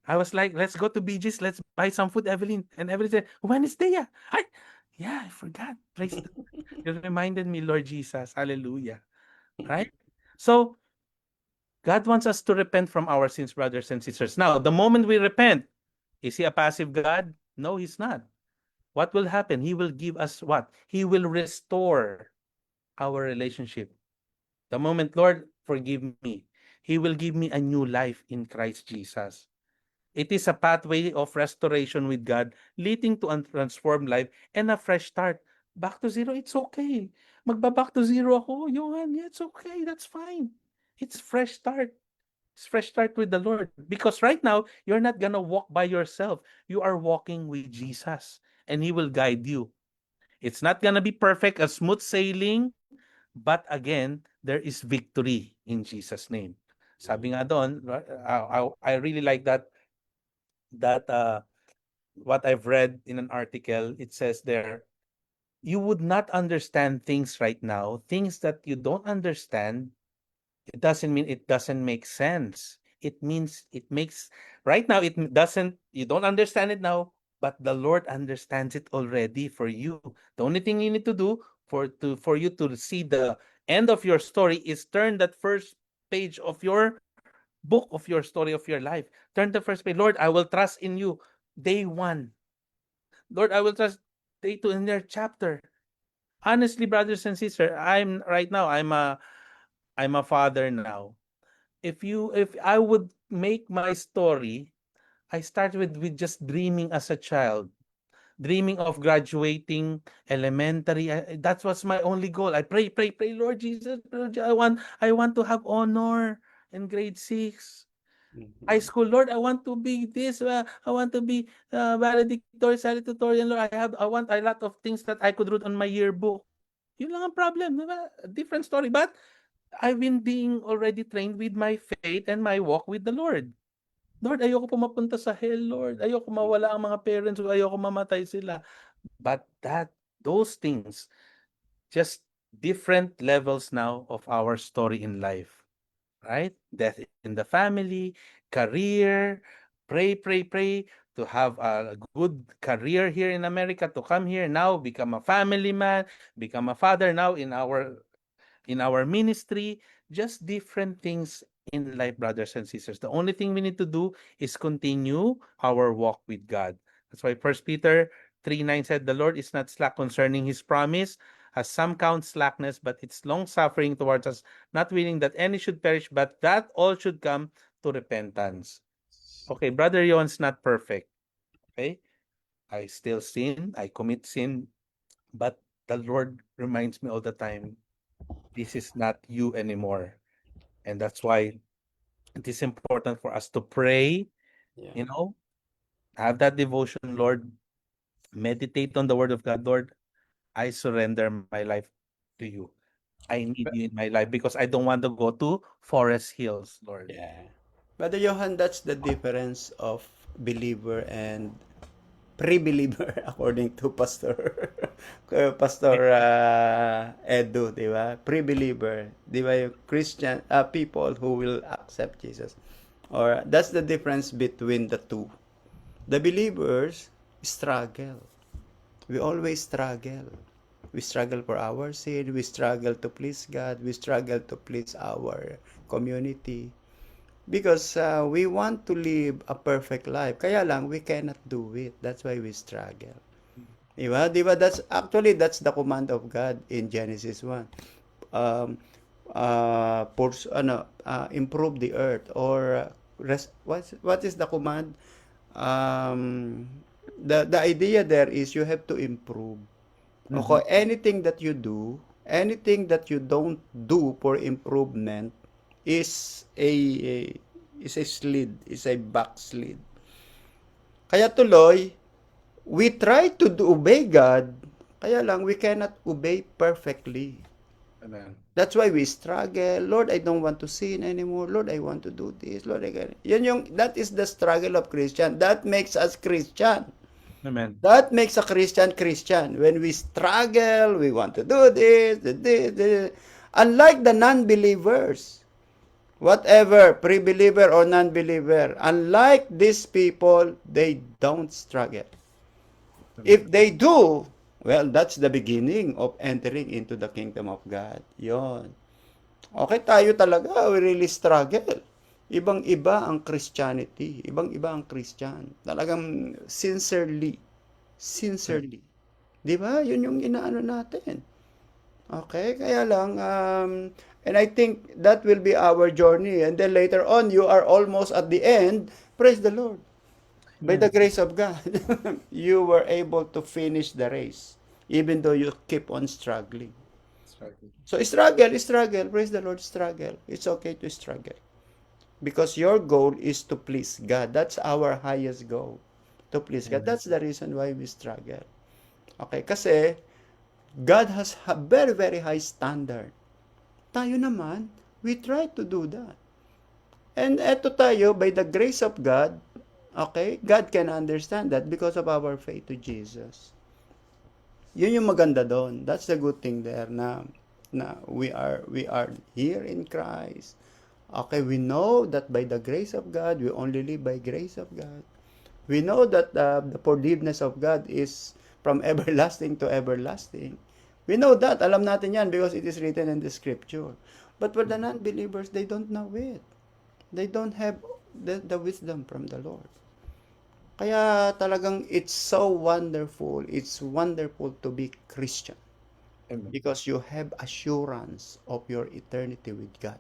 I was like, let's go to BG's, let's buy some food, Evelyn. And Evelyn said, Wednesday, yeah. Yeah, I forgot. Praise the Lord. You reminded me, Lord Jesus. Hallelujah. Right? So, God wants us to repent from our sins, brothers and sisters. Now, the moment we repent, is He a passive God? No, He's not. What will happen? He will give us what? He will restore our relationship. The moment, Lord, forgive me. He will give me a new life in Christ Jesus. It is a pathway of restoration with God, leading to a transformed life and a fresh start. Back to zero, it's okay. Magba-back to zero ako, Johan, yeah, it's okay, that's fine. It's fresh start. It's fresh start with the Lord. Because right now, you're not gonna walk by yourself. You are walking with Jesus, and He will guide you. It's not gonna be perfect, a smooth sailing, but again, there is victory in Jesus' name. Sabi nga doon, I really like that what I've read in an article. It says there, you would not understand things right now, things that you don't understand. It doesn't mean it doesn't make sense. It means it makes right now it doesn't you don't understand it now, but the Lord understands it already for you. The only thing you need to do for you to see the end of your story is turn that first page of your book of your story of your life. Turn the first page. Lord, I will trust in you. Day 1. Lord, I will trust day 2 in their chapter. Honestly, brothers and sisters, I'm a father now. If I would make my story, I started with just dreaming as a child. dreaming of graduating elementary. That was my only goal. I pray, pray, pray, Lord Jesus, Lord, I want to have honor in grade 6. High Mhm. school, Lord, I want to be this, I want to be valedictorian, salutatorian, Lord. I want a lot of things that I could write on my yearbook. Yun lang ang problem, di ba? Different story. But I've been being already trained with my faith and my walk with the Lord. Lord, ayoko po mapunta sa hell, Lord. Ayoko mawala ang mga parents ko, ayoko mamatay sila. But those things, just different levels now of our story in life, right? Death in the family, career, pray, pray, pray to have a good career here in America, to come here now, become a family man, become a father now in our ministry, just different things in life, brothers and sisters. The only thing we need to do is continue our walk with God. That's why First Peter 3:9 said, "The Lord is not slack concerning his promise, as some count slackness, but it's long suffering towards us, not willing that any should perish, but that all should come to repentance." Okay, Brother Johan's not perfect. Okay? I still sin, I commit sin, but the Lord reminds me all the time, this is not you anymore. And that's why it is important for us to pray, Yeah. you know, have that devotion, Lord, meditate on the word of God. Lord, I surrender my life to you. I need But, you in my life because I don't want to go to Forest Hills, Lord. yeah. Brother Johan, that's the difference of believer and pre-believer according to Pastor Pastor Edu, di ba? Pre-believer, di ba, yung Christian people who will accept Jesus. Or that's the difference between the two. The believers struggle. We always struggle. We struggle for our sin. We struggle to please God. We struggle to please our community. Because we want to live a perfect life. Kaya lang, we cannot do it. That's why we struggle. Diba? Diba? That's the command of God in Genesis 1. Um, improve the earth, or what is the command? Um, the idea there is you have to improve. Mhm. Okay, anything that you don't do for improvement is a slid, is a backslid. Kaya tuloy, we try to obey God, kaya lang we cannot obey perfectly. Amen. That's why we struggle. Lord, I don't want to sin anymore. Lord, I want to do this. Lord, I can. That is the struggle of Christian. That makes us Christian. Amen. That makes a Christian Christian. When we struggle, we want to do this. Unlike the non-believers, whatever, pre-believer or non-believer, unlike these people, they don't struggle. Amen. If they do, well, that's the beginning of entering into the kingdom of God. Yon. Okay, tayo talaga, we really struggle. Ibang-iba ang Christianity. Ibang-iba ang Christian. Talagang sincerely. Amen. Sincerely. Di ba? Yun yung inaano natin. Okay, kaya lang, and I think that will be our journey. And then later on, you are almost at the end. Praise the Lord. By the Amen. grace of God, you were able to finish the race, even though you keep on struggling. Struggle. So struggle, praise the Lord, struggle. It's okay to struggle. Because your goal is to please God. That's our highest goal. To please God. Amen. That's the reason why we struggle. Okay, kasi God has a very, very high standard. Tayo naman, we try to do that. And eto tayo, by the grace of God, okay, God can understand that because of our faith to Jesus. Yun yung maganda doon. That's the good thing there na we are here in Christ. Okay, we know that by the grace of God, we only live by grace of God. We know that the forgiveness of God is from everlasting to everlasting. We know that. Alam natin yan because it is written in the scripture. But for the non-believers, they don't know it. They don't have the wisdom from the Lord. Kaya talagang it's so wonderful. It's wonderful to be Christian Amen. because you have assurance of your eternity with God.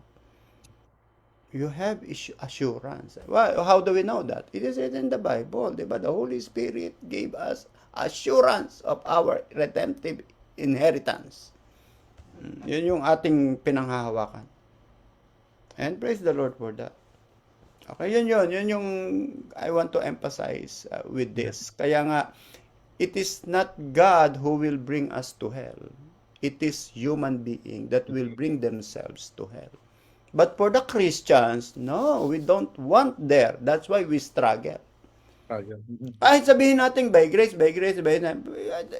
You have assurance. Well, how do we know that? It is written in the Bible. Diba? The Holy Spirit gave us assurance of our redemptive inheritance. Yun yung ating pinanghahawakan. And praise the Lord for that. Okay, yun yung I want to emphasize with Yeah. this. Kaya nga, it is not God who will bring us to hell. It is human being that will bring themselves to hell. But for the Christians, no, we don't want there. That's why we struggle. Struggle. Mhm. Kahit sabihin natin by grace,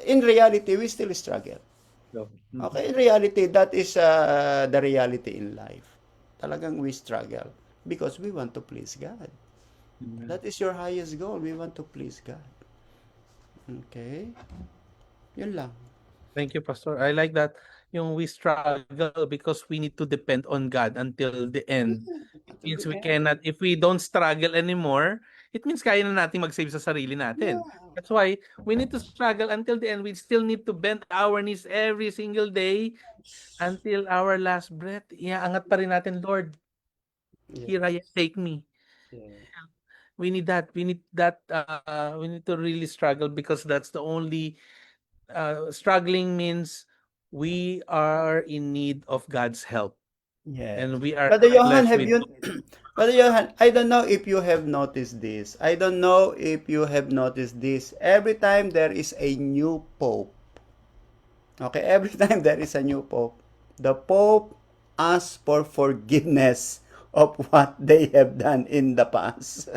in reality, we still struggle. So, Okay, in reality, that is the reality in life. Talagang we struggle because we want to please God. mhm. That is your highest goal. We want to please God. Okay? Yun lang. Thank you, Pastor. I like that. Yung we struggle because we need to depend on God until the end. It Until means the we end. cannot, if we don't struggle anymore, it means kaya na natin mag-save sa sarili natin. Yeah. That's why we need to struggle until the end. We still need to bend our knees every single day until our last breath. Iaangat pa rin natin, Lord, here I am, Yes. take me. Yeah. We need that. We need that. We need to really struggle because that's the only struggling means we are in need of God's help Yes. and we are Brother Johan, blessed have with you, Brother Johan, I don't know if you have noticed this. I don't know if you have noticed this. Every time there is a new pope, okay, every time there is a new pope, the pope asks for forgiveness of what they have done in the past.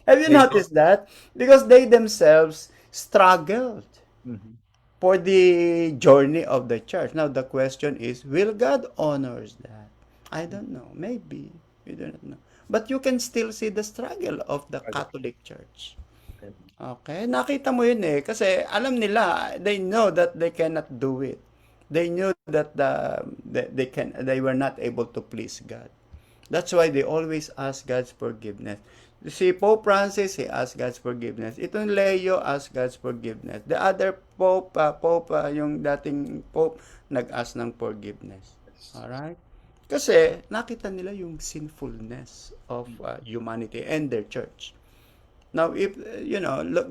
Have you they don't. noticed that? Because they themselves struggled Mhm. for the journey of the church. Now the question is, will God honors that? I don't know. Maybe. We do not know. But you can still see the struggle of the Catholic Church. Okay? Nakita mo yun eh. Kasi alam nila, they know that they cannot do it. They knew that they were not able to please God. That's why they always ask God's forgiveness. Si Pope Francis, he asked God's forgiveness. Itong Leo asked God's forgiveness. The other yung dating Pope, nag-ask ng forgiveness. Yes. Alright? Kasi nakita nila yung sinfulness of humanity and their church. Now, if,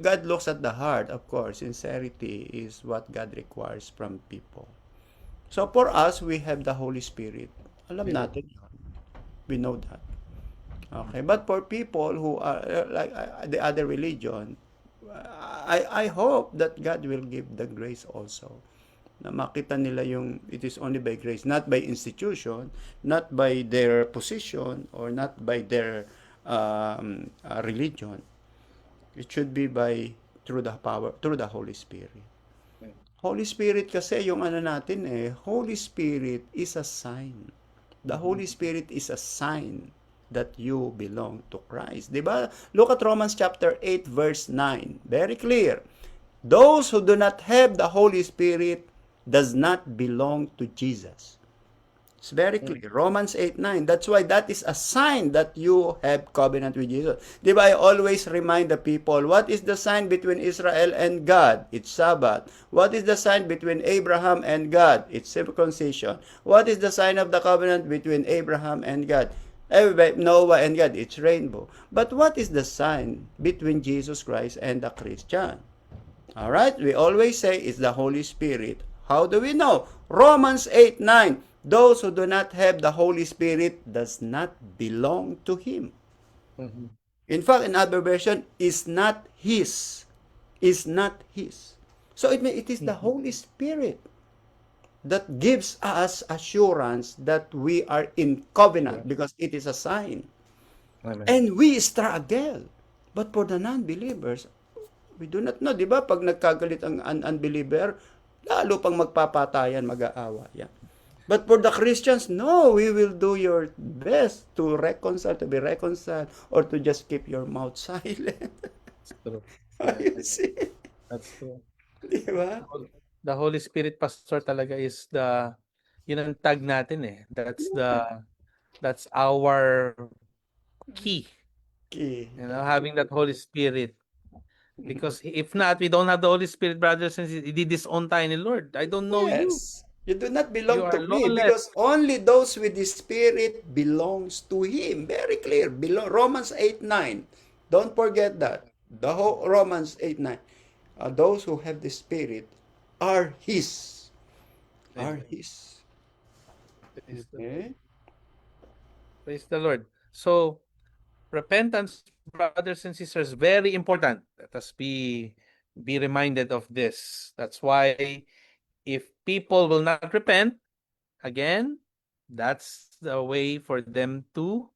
God looks at the heart, of course, sincerity is what God requires from people. So, for us, we have the Holy Spirit. Alam We know. natin yun. We know that. Okay, but for people who are like the other religion, I hope that God will give the grace also na makita nila yung it is only by grace, not by institution, not by their position, or not by their religion. It should be by through the power, through the Holy Spirit. Yeah. Holy Spirit kasi yung ano natin eh, Holy Spirit is a sign. The Mhm. Holy Spirit is a sign that you belong to Christ. 'Di ba? Look at Romans chapter 8 verse 9. Very clear. Those who do not have the Holy Spirit does not belong to Jesus. It's very Mhm. clear. Romans 8:9. That's why that is a sign that you have covenant with Jesus. Di ba, I always remind the people, what is the sign between Israel and God? It's Sabbath. What is the sign between Abraham and God? It's circumcision. What is the sign of the covenant between Abraham and God? Noah and God, it's rainbow. But what is the sign between Jesus Christ and the Christian? All right, we always say it's the Holy Spirit. How do we know? Romans 8:9. Those who do not have the Holy Spirit does not belong to him. Mhm. In fact, in other version, is not his. Is not his. So it is the Mhm. Holy Spirit that gives us assurance that we are in Yeah. covenant because it is a sign. Amen. And we struggle. But for the non-believers, we do not know, di ba? Pag nagkagalit ang unbeliever, lalo pang magpapatayan, mag-aawayan. But for the Christians, no, we will do your best to reconcile, to be reconciled, or to just keep your mouth silent. It's true. Yeah, You see? that's true. Di ba? The Holy Spirit Pastor talaga is yun ang tag natin eh. That's our key, Okay. having that Holy Spirit. Because if not, we don't have the Holy Spirit, brothers and sisters, he disown tayo ni Lord. I don't know you. Yes. You do not You belong are to me lawless. because only those with the Spirit belongs to Him. Very clear. Romans 8:9. Don't forget that. The whole Romans 8:9. those who have the Spirit are His. Are Amen. His. Praise the Lord. Okay? Praise the Lord. So, repentance, brothers and sisters, very important. Let us be reminded of this. That's why if people will not repent, again, that's the way for them to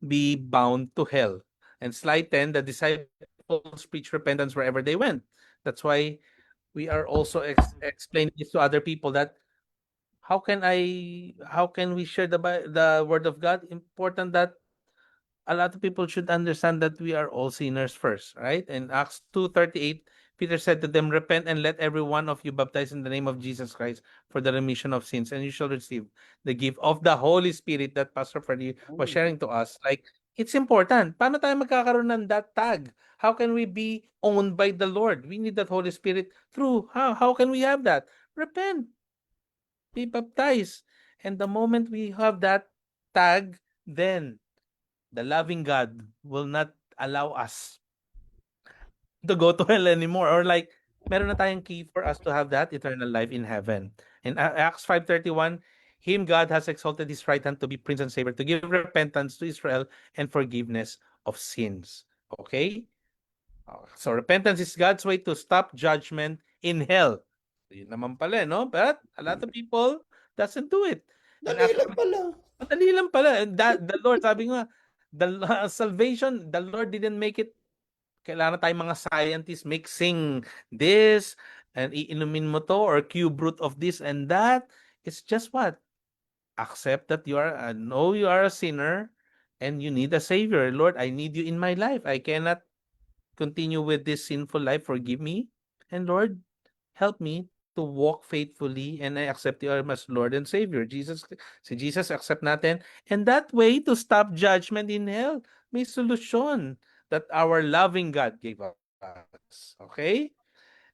be bound to hell. And slide 10, the disciples preach repentance wherever they went. That's why we are also explaining this to other people that how can we share the word of God? Important that a lot of people should understand that we are all sinners first, right? In Acts 2:38, Peter said to them, repent and let every one of you baptize in the name of Jesus Christ for the remission of sins, and you shall receive the gift of the Holy Spirit that Pastor Freddy was Oh. sharing to us. Like, it's important. Paano tayo magkakaroon ng that tag? How can we be owned by the Lord? We need that Holy Spirit through. How can we have that? Repent, be baptized. And the moment we have that tag, then the loving God will not allow us to go to hell anymore, or like meron na tayong key for us to have that eternal life in heaven. In Acts 5:31, him God has exalted his right hand to be prince and savior, to give repentance to Israel and forgiveness of sins. Okay? So repentance is God's way to stop judgment in hell. Yun naman pala, no? But a lot of people doesn't do it. And Dali after lang pala. madali lang pala. And that the Lord, sabi nga, the salvation, the Lord didn't make it. Kailangan tayong mga scientists mixing this and iinumin mo to or cube root of this and that. It's just what? Accept that you are, know you are a sinner and you need a savior. Lord, I need you in my life. I cannot continue with this sinful life. Forgive me. And Lord, help me to walk faithfully, and I accept you as Lord and Savior. Si Jesus accept natin. And that way to stop judgment in hell. May solution that our loving God gave us. Okay?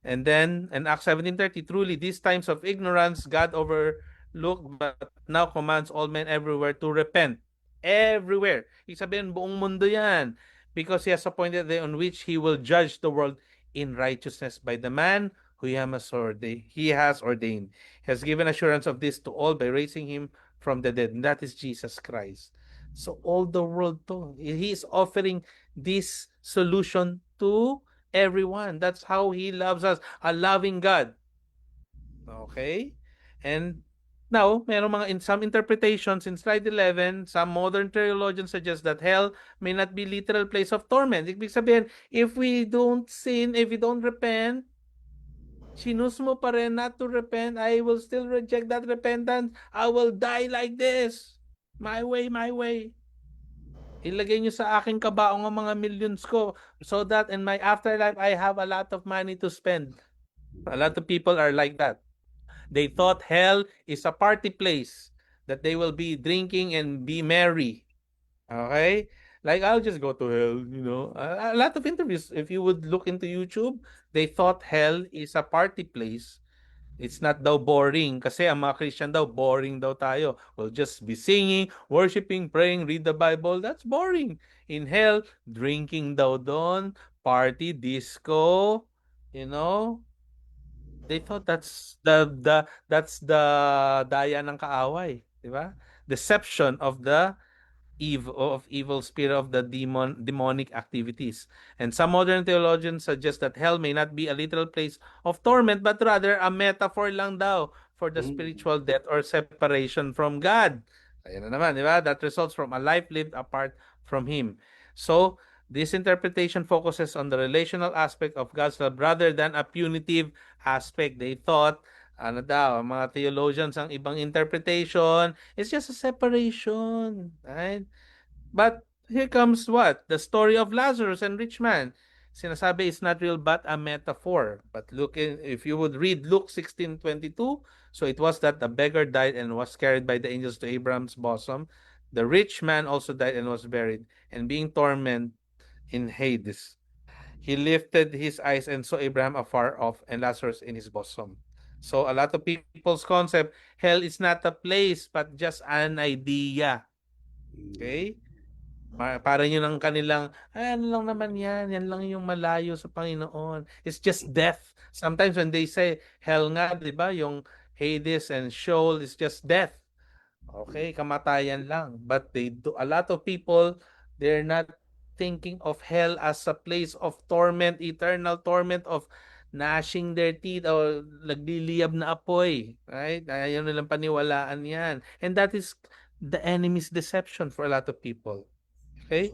And then in Acts 17:30, truly these times of ignorance God overlooked but now commands all men everywhere to repent. Everywhere. Ibig sabihin, buong mundo yan. Because He has appointed the day on which He will judge the world in righteousness by the man who He has ordained. He has given assurance of this to all by raising Him from the dead. And that is Jesus Christ. So all the world to, He is offering this solution to everyone. That's how He loves us, a loving God. Okay? And now, merong mga in some interpretations in slide 11, some modern theologians suggest that hell may not be literal place of torment. Ibig sabihin, if we don't sin, if we don't repent, sinus mo pa rin not to repent, I will still reject that repentance. I will die like this. My way, my way. Ilagay niyo sa aking kabaong ang mga millions ko so that in my afterlife, I have a lot of money to spend. A lot of people are like that. They thought hell is a party place that they will be drinking and be merry. Okay? Like, I'll just go to hell, you know. A lot of interviews, if you would look into YouTube, they thought hell is a party place. It's not daw boring kasi ang mga Christian daw boring daw tayo. We'll just be singing, worshiping, praying, read the Bible. That's boring. In hell, drinking daw doon, party, disco, you know. They thought that's the daya ng kaaway, 'di ba? Deception of evil spirit of the demonic activities. And some modern theologians suggest that hell may not be a literal place of torment but rather a metaphor lang daw for the Mm. spiritual death or separation from God. Ayun na naman, di ba? That results from a life lived apart from Him. So, this interpretation focuses on the relational aspect of God's love rather than a punitive aspect. They thought, ano daw, ang mga theologians, ang ibang interpretation, it's just a separation, right? But here comes what? The story of Lazarus and rich man. Sinasabi is not real but a metaphor. But if you would read Luke 16:22, so it was that the beggar died and was carried by the angels to Abraham's bosom. The rich man also died and was buried, and being tormented in Hades. He lifted his eyes and saw Abraham afar off and Lazarus in his bosom. So a lot of people's concept, hell is not a place but just an idea. Okay? Parang yun ang kanilang, "Ay, ano lang naman yan, yan lang yung malayo sa Panginoon. It's just death." Sometimes when they say hell nga, di ba, yung Hades and Sheol is just death. Okay, kamatayan lang. But they do, a lot of people, they're not thinking of hell as a place of torment, eternal torment of gnashing their teeth o nagliliyab na apoy. Right? Ayaw nilang paniwalaan yan. And that is the enemy's deception for a lot of people. Okay?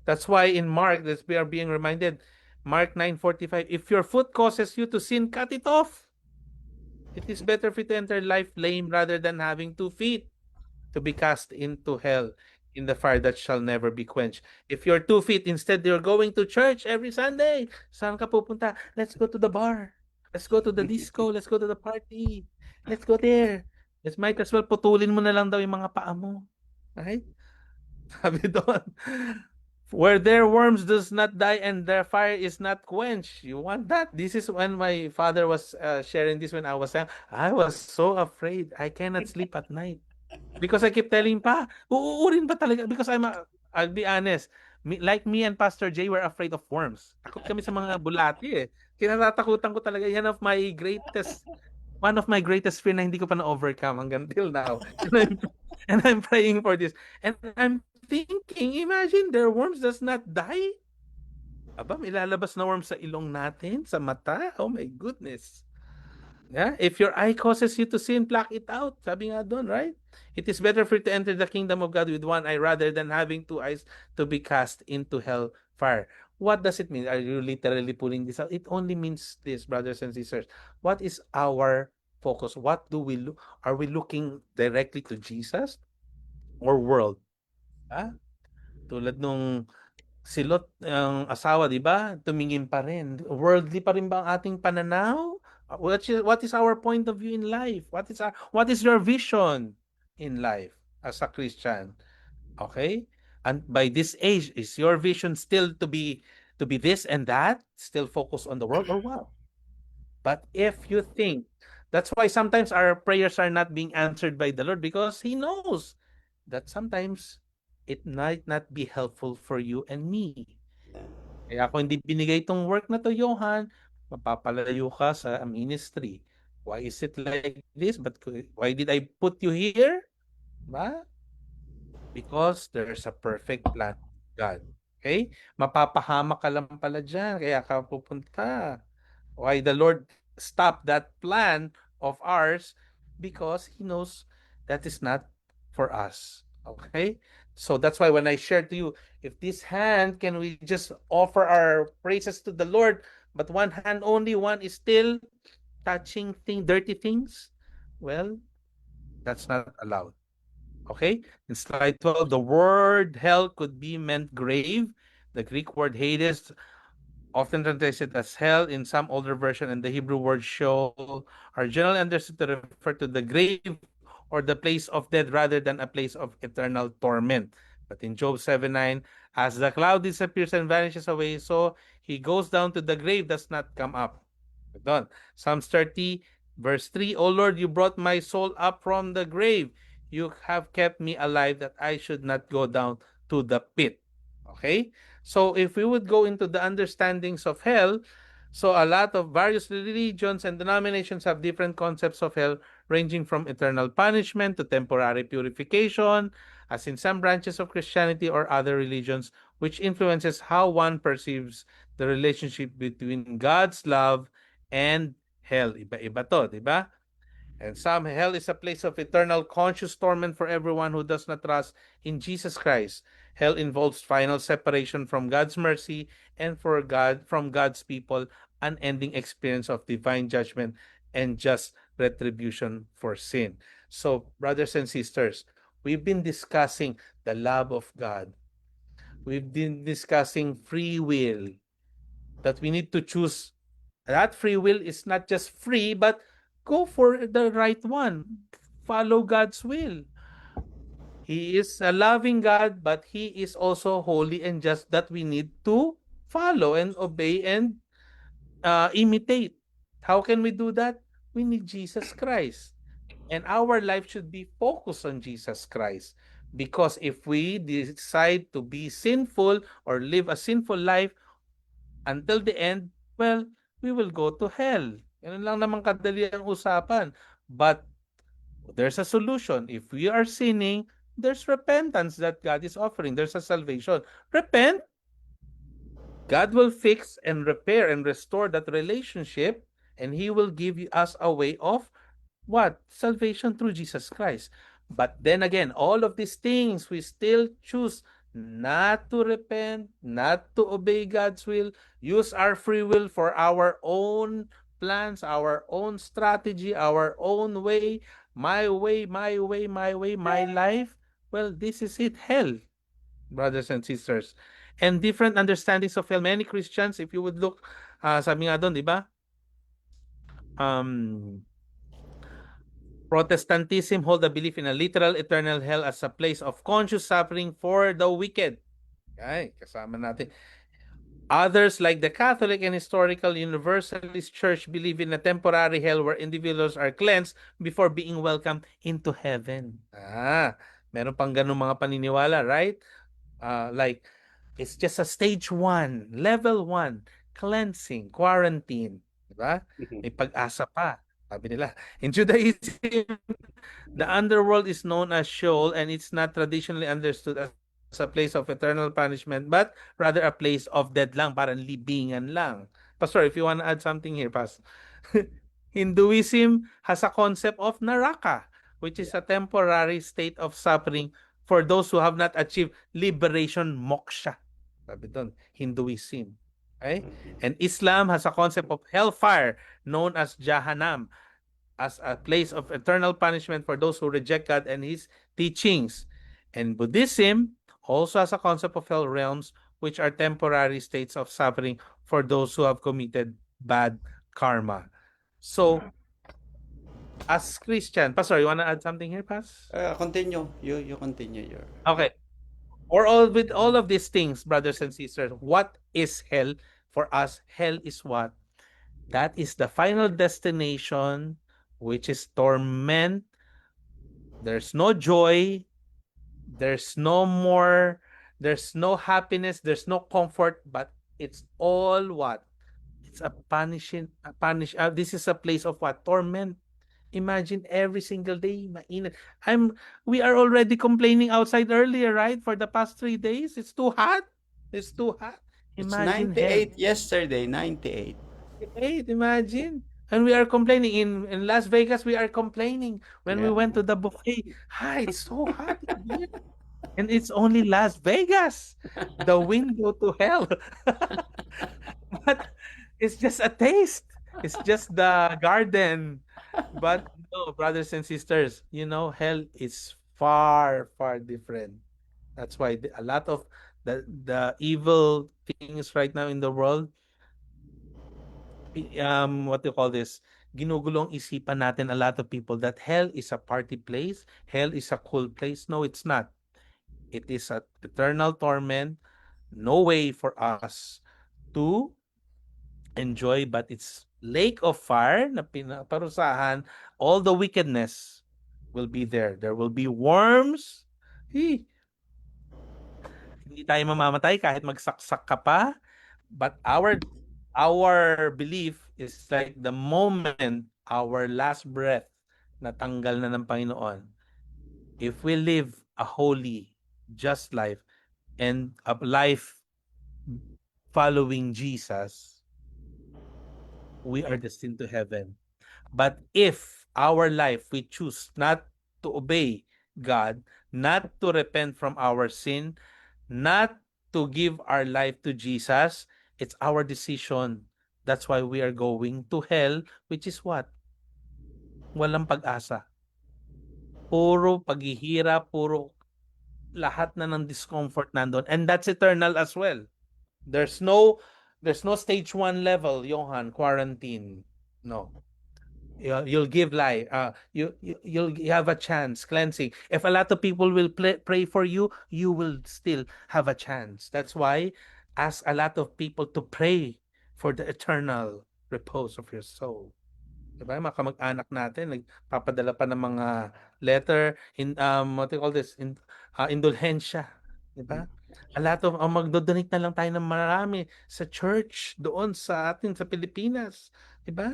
That's why in Mark, that we are being reminded, Mark 9:45, if your foot causes you to sin, cut it off. It is better for you to enter life lame rather than having 2 feet to be cast into hell in the fire that shall never be quenched. If your 2 feet, instead you're going to church every Sunday, saan ka pupunta? Let's go to the bar. Let's go to the disco. Let's go to the party. Let's go there. Let's might as well putulin mo na lang daw yung mga paa mo. Right? Sabi doon, where their worms does not die and their fire is not quenched. You want that? This is when my father was sharing this when I was young. I was so afraid. I cannot sleep at night. Because I keep telling pa, uuurin ba talaga? Because I'll be honest, like me and Pastor Jay were afraid of worms. Takot kami sa mga bulati eh. Kinatatakutan ko talaga. Yan one of my greatest fear na hindi ko pa na-overcome hanggang till now. And I'm praying for this. And I'm thinking, imagine their worms does not die. Aba, may lalabas na worms sa ilong natin, sa mata. Oh my goodness. Yeah, if your eye causes you to sin, pluck it out. Sabi nga doon, right? It is better for you to enter the kingdom of God with one eye rather than having 2 eyes to be cast into hell fire. What does it mean? Are you literally pulling this out? It only means this, brothers and sisters. What is our focus? What do we look? Are we looking directly to Jesus or world? Ah, tulad nung si Lot, ang asawa, 'di ba? Tumingin pa rin. Worldly pa rin ba ang ating pananaw? What is our point of view in life? What is your vision in life as a Christian? Okay? And by this age, is your vision still to be this and that? Still focus on the world or what? But if you think, that's why sometimes our prayers are not being answered by the Lord because He knows that sometimes it might not be helpful for you and me. Kaya kung hindi binigay itong work na to, Johan, mapapalayo ka sa ministry. Why is it like this? But why did I put you here? Ba? Because there's a perfect plan of God. Okay? Mapapahama ka lang pala dyan, kaya ka pupunta. Why the Lord stopped that plan of ours? Because He knows that is not for us. Okay? So that's why when I shared to you, if this hand, can we just offer our praises to the Lord, but one hand only, one is still touching dirty things? Well, that's not allowed. Okay? In slide 12, the word hell could be meant grave. The Greek word Hades often translated as hell in some older version, and the Hebrew word Sheol are generally understood to refer to the grave or the place of death rather than a place of eternal torment. But in Job 7:9, as the cloud disappears and vanishes away, so he goes down to the grave, does not come up. Done. Psalms 30, verse 3, O Lord, you brought my soul up from the grave. You have kept me alive that I should not go down to the pit. Okay? So if we would go into the understandings of hell, so a lot of various religions and denominations have different concepts of hell, ranging from eternal punishment to temporary purification, as in some branches of Christianity or other religions, which influences how one perceives the relationship between God's love and hell. Iba-iba to, di ba? And some, hell is a place of eternal conscious torment for everyone who does not trust in Jesus Christ. Hell involves final separation from God's mercy and from God's people, unending experience of divine judgment and just retribution for sin. So, brothers and sisters, we've been discussing the love of God. We've been discussing free will, that we need to choose. That free will is not just free, but go for the right one. Follow God's will. He is a loving God, but He is also holy and just, that we need to follow and obey and imitate. How can we do that? We need Jesus Christ. And our life should be focused on Jesus Christ. Because if we decide to be sinful or live a sinful life until the end, well, we will go to hell. Yan lang naman kadali ang usapan. But there's a solution. If we are sinning, there's repentance that God is offering. There's a salvation. Repent, God will fix and repair and restore that relationship, and He will give us a way of what? Salvation through Jesus Christ. But then again, all of these things, we still choose not to repent, not to obey God's will, use our free will for our own plans, our own strategy, our own way, my way, my way, my way, my life. Well, this is it, hell, brothers and sisters. And different understandings of hell. Many Christians, if you would look, sabi nga doon, di ba? Um, Protestantism hold a belief in a literal eternal hell as a place of conscious suffering for the wicked. Ay, kasama natin. Others, like the Catholic and Historical Universalist Church, believe in a temporary hell where individuals are cleansed before being welcomed into heaven. Meron pang ganun mga paniniwala, right? Like, it's just a stage 1, level 1, cleansing, quarantine. Diba? May pag-asa pa. Sabi nila. In Judaism, the underworld is known as Sheol, and it's not traditionally understood as a place of eternal punishment, but rather a place of dead lang, parang libingan lang. Pastor, if you want to add something here, Pas. Hinduism has a concept of naraka, which is Yeah. a temporary state of suffering for those who have not achieved liberation moksha. Sabi doon, Hinduism. Okay? And Islam has a concept of hellfire known as Jahannam, as a place of eternal punishment for those who reject God and His teachings. And Buddhism also has a concept of hell realms, which are temporary states of suffering for those who have committed bad karma. So, as Christian, Pastor, you want to add something here, Pas? Continue. You continue your. Okay. Or all with all of these things, brothers and sisters, what is hell for us? Hell is what? That is the final destination, which is torment. There's no joy, there's no more, there's no happiness, there's no comfort, but it's all what? It's a punishing, a punish. This is a place of what? Torment. Imagine every single day, mainit. We are already complaining outside earlier, right? For the past 3 days, it's too hot. It's too hot. It's Imagine hell. 98 yesterday, 98. Right, imagine. And we are complaining in Las Vegas. We are complaining when we Yeah. went to the buffet. Hi, it's so hot in here. And it's only Las Vegas, the window to hell. But it's just a taste. It's just the garden. But no, brothers and sisters, hell is far, far different. That's why a lot of the evil things right now in the world, what do you call this? Ginugulong isipan natin a lot of people that hell is a party place, hell is a cool place. No, it's not. It is a eternal torment, no way for us to enjoy, but it's lake of fire na pinaparusahan. All the wickedness will be there. There will be worms. Hey, hindi tayo mamamatay kahit magsaksak ka pa. But our belief is like the moment our last breath natanggal na ng Panginoon. If we live a holy, just life and a life following Jesus, we are destined to heaven. But if our life we choose not to obey God, not to repent from our sin, not to give our life to Jesus, it's our decision. That's why we are going to hell, which is what? Walang pag-asa. Puro paghihirap, puro lahat na ng discomfort nandun. And that's eternal as well. There's no stage 1 level, Johan, quarantine. No. You'll give life. You'll have a chance cleansing. If a lot of people will pray for you, you will still have a chance. That's why ask a lot of people to pray for the eternal repose of your soul. 'Di ba, mga kamag-anak natin nagpapadala pa ng mga letter what do you call this, indulhensya, 'di ba? A lot of magdo-donate na lang tayo ng marami sa church doon sa atin sa Pilipinas, 'di ba?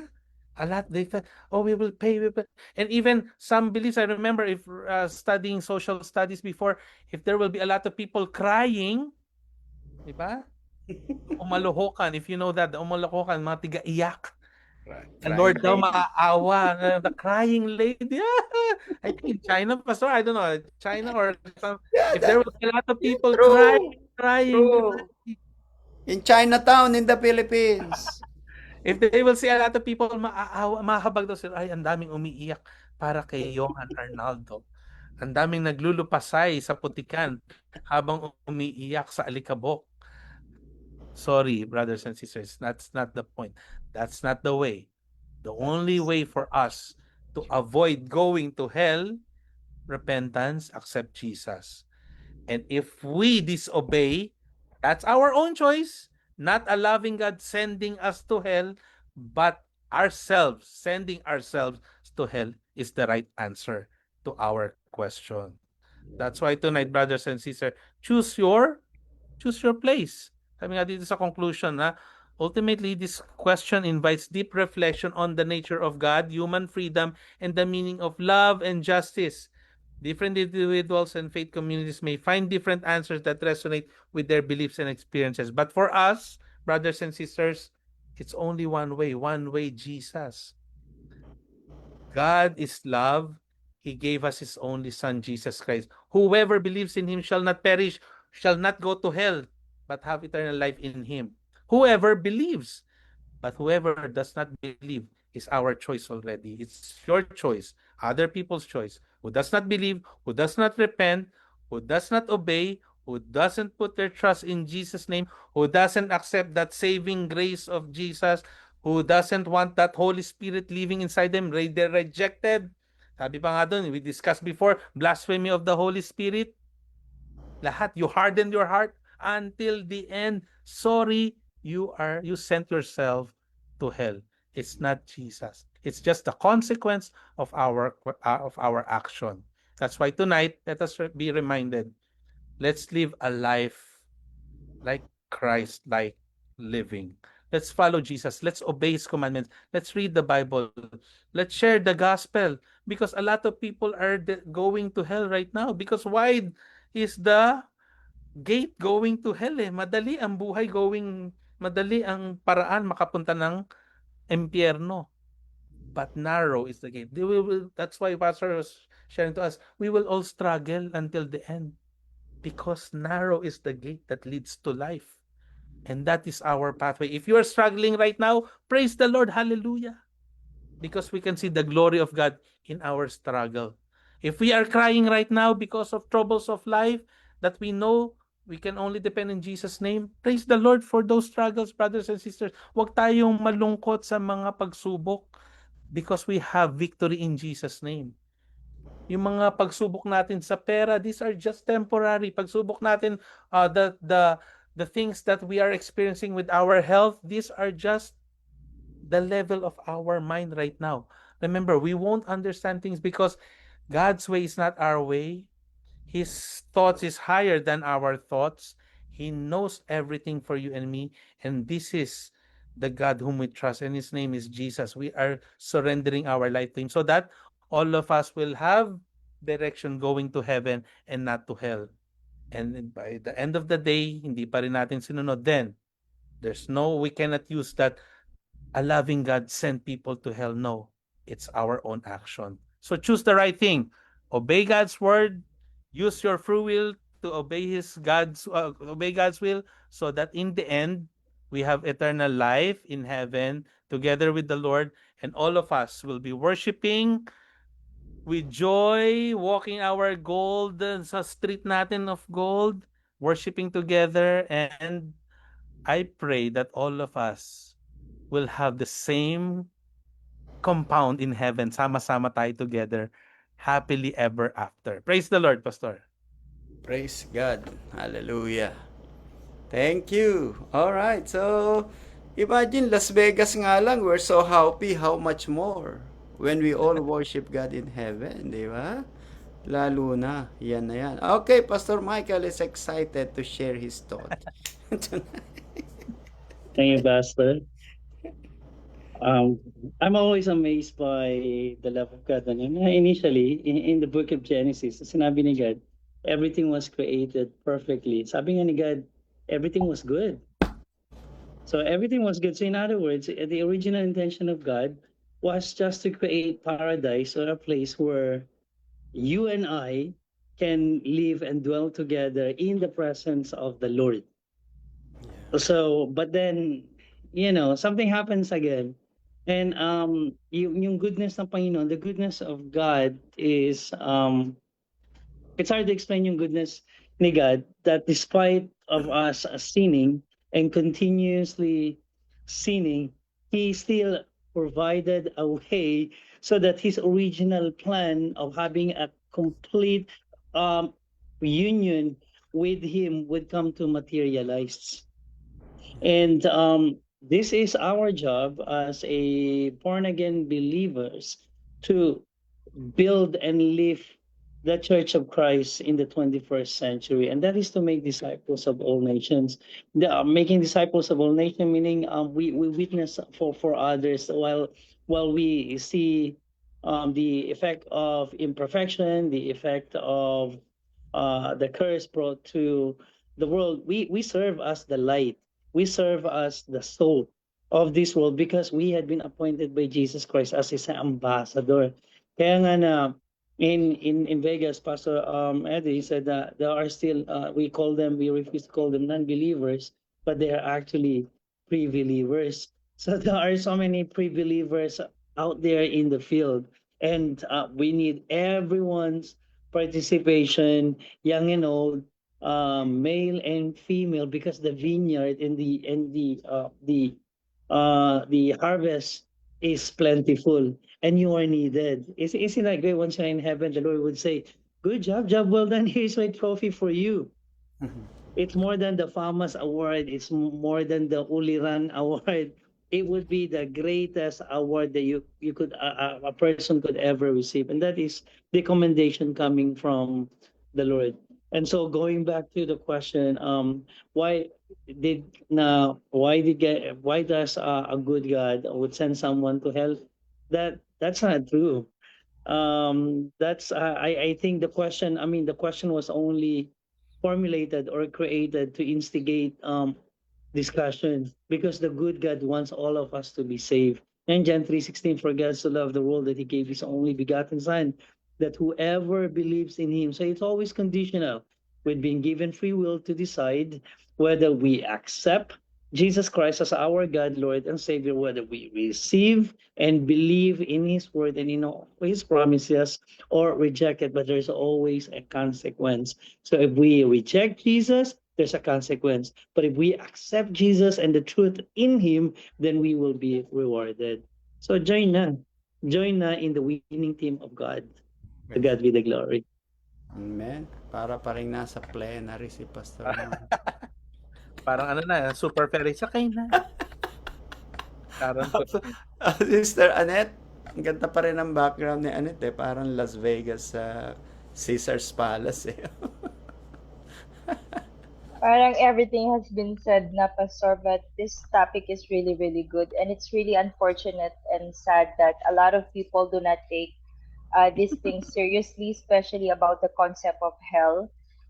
A lot they thought, "Oh, we will pay." And even some beliefs, I remember if studying social studies before, if there will be a lot of people crying, 'di ba? Umalokokan, if you know that, the umalokokan, mga tiga-iyak. The Crying Lord daw lady. maaawa, the crying lady. I think in China, Pastor, I don't know, China or some, Yeah, if there that will be a lot of people crying, true. crying, True. In Chinatown in the Philippines. if they will see a lot of people maaawa, mahabag daw sila, ay, ang daming umiiyak para kay Johan Arnaldo. Ang daming naglulupasay sa putikan habang umiiyak sa alikabok. Sorry, brothers and sisters, that's not the point. That's not the way. The only way for us to avoid going to hell, repentance, accept Jesus. And if we disobey, that's our own choice, not a loving God sending us to hell, but ourselves, sending ourselves to hell is the right answer to our question. That's why tonight, brothers and sisters, choose your choose your place. Sabi nga dito sa conclusion na ultimately this question invites deep reflection on the nature of God, human freedom, and the meaning of love and justice. Different individuals and faith communities may find different answers that resonate with their beliefs and experiences. But for us, brothers and sisters, it's only one way, Jesus. God is love. He gave us His only Son, Jesus Christ. Whoever believes in Him shall not perish, shall not go to hell, but have eternal life in Him. Whoever believes, but whoever does not believe is our choice already. It's your choice, other people's choice. Who does not believe, who does not repent, who does not obey, who doesn't put their trust in Jesus' name, who doesn't accept that saving grace of Jesus, who doesn't want that Holy Spirit living inside them, they're rejected. Sabi pa nga doon, we discussed before, blasphemy of the Holy Spirit. Lahat, you harden your heart until the end. Sorry, you sent yourself to hell. It's not Jesus. It's just the consequence of our action. That's why tonight, let us be reminded. Let's live a life like Christ, like living. Let's follow Jesus. Let's obey His commandments. Let's read the Bible. Let's share the gospel because a lot of people are going to hell right now because wide is the gate going to hell eh. Madali ang buhay madali ang paraan makapunta ng impyerno. But narrow is the gate. That's why Pastor was sharing to us, we will all struggle until the end because narrow is the gate that leads to life. And that is our pathway. If you are struggling right now, praise the Lord. Hallelujah. Because we can see the glory of God in our struggle. If we are crying right now because of troubles of life that we know we can only depend in Jesus' name, praise the Lord for those struggles, brothers and sisters. Huwag tayong malungkot sa mga pagsubok because we have victory in Jesus' name. Yung mga pagsubok natin sa pera, these are just temporary. Pagsubok natin, the things that we are experiencing with our health, these are just the level of our mind right now. Remember, we won't understand things because God's way is not our way. His thoughts is higher than our thoughts. He knows everything for you and me. And this is the God whom we trust. And His name is Jesus. We are surrendering our life to Him so that all of us will have direction going to heaven and not to hell. And by the end of the day, hindi pa rin natin sinunod. Then, we cannot use that a loving God sent people to hell. No, it's our own action. So choose the right thing. Obey God's word. Use your free will to obey God's will, so that in the end we have eternal life in heaven together with the Lord, and all of us will be worshiping with joy, walking our gold sa street natin of gold, worshiping together, and I pray that all of us will have the same compound in heaven. Sama-sama tayo together. Happily ever after. Praise the Lord, Pastor. Praise God. Hallelujah. Thank you. All right. So Imagine Las Vegas nga lang, we're so happy, how much more when we all worship God in heaven, di ba? Lalo na yan. Okay, Pastor Michael is excited to share his thought. Thank you, Pastor. Um, I'm always amazed by the love of God. Initially, in the book of Genesis, sinabi ni God, everything was created perfectly. Sabi nga ni God, everything was good. So everything was good. So in other words, the original intention of God was just to create paradise, or a place where you and I can live and dwell together in the presence of the Lord. So, but then, something happens again. And yung goodness ng Panginoon, the goodness of God is, it's hard to explain yung goodness ni God, that despite of us sinning and continuously sinning, He still provided a way so that His original plan of having a complete um, union with Him would come to materialize. And this is our job as a born again believers to build and live the Church of Christ in the 21st century, and that is to make disciples of all nations. Making disciples of all nations, meaning we witness for others while we see the effect of imperfection, the effect of the curse brought to the world. We serve as the light. We serve as the salt of this world because we had been appointed by Jesus Christ as His ambassador. Kaya nga na in Vegas, Pastor Eddie said that there are still we refuse to call them non-believers, but they are actually pre-believers. So there are so many pre-believers out there in the field, and we need everyone's participation, young and old, male and female, because the vineyard and the harvest is plentiful, and you are needed. Isn't that great? Once you're in heaven, the Lord would say, "Good job, job well done. Here's my trophy for you." It's more than the FAMAS award. It's more than the Uliran award. It would be the greatest award that you could a person could ever receive, and that is the commendation coming from the Lord. And so going back to the question, why why does a good God would send someone to hell? That's not true. That's I think the question. I mean, the question was only formulated or created to instigate discussion, because the good God wants all of us to be saved. And John 3:16, for God so loved the world that He gave His only begotten Son, that whoever believes in Him. So it's always conditional. We've been given free will to decide whether we accept Jesus Christ as our God, Lord, and Savior, whether we receive and believe in His word and in all His promises, or reject it. But there's always a consequence. So if we reject Jesus, there's a consequence. But if we accept Jesus and the truth in Him, then we will be rewarded. So join na. Join na in the winning team of God. To God be the glory. Amen. Para pa rin nasa plenary si Pastor Mark. Parang ano na, super fairy, sakay na. Karon ko. Sister Annette, ang ganda pa rin ang background ni Annette eh. Parang Las Vegas sa Caesar's Palace eh. Parang everything has been said na, Pastor, but this topic is really, really good. And it's really unfortunate and sad that a lot of people do not take these things seriously, especially about the concept of hell.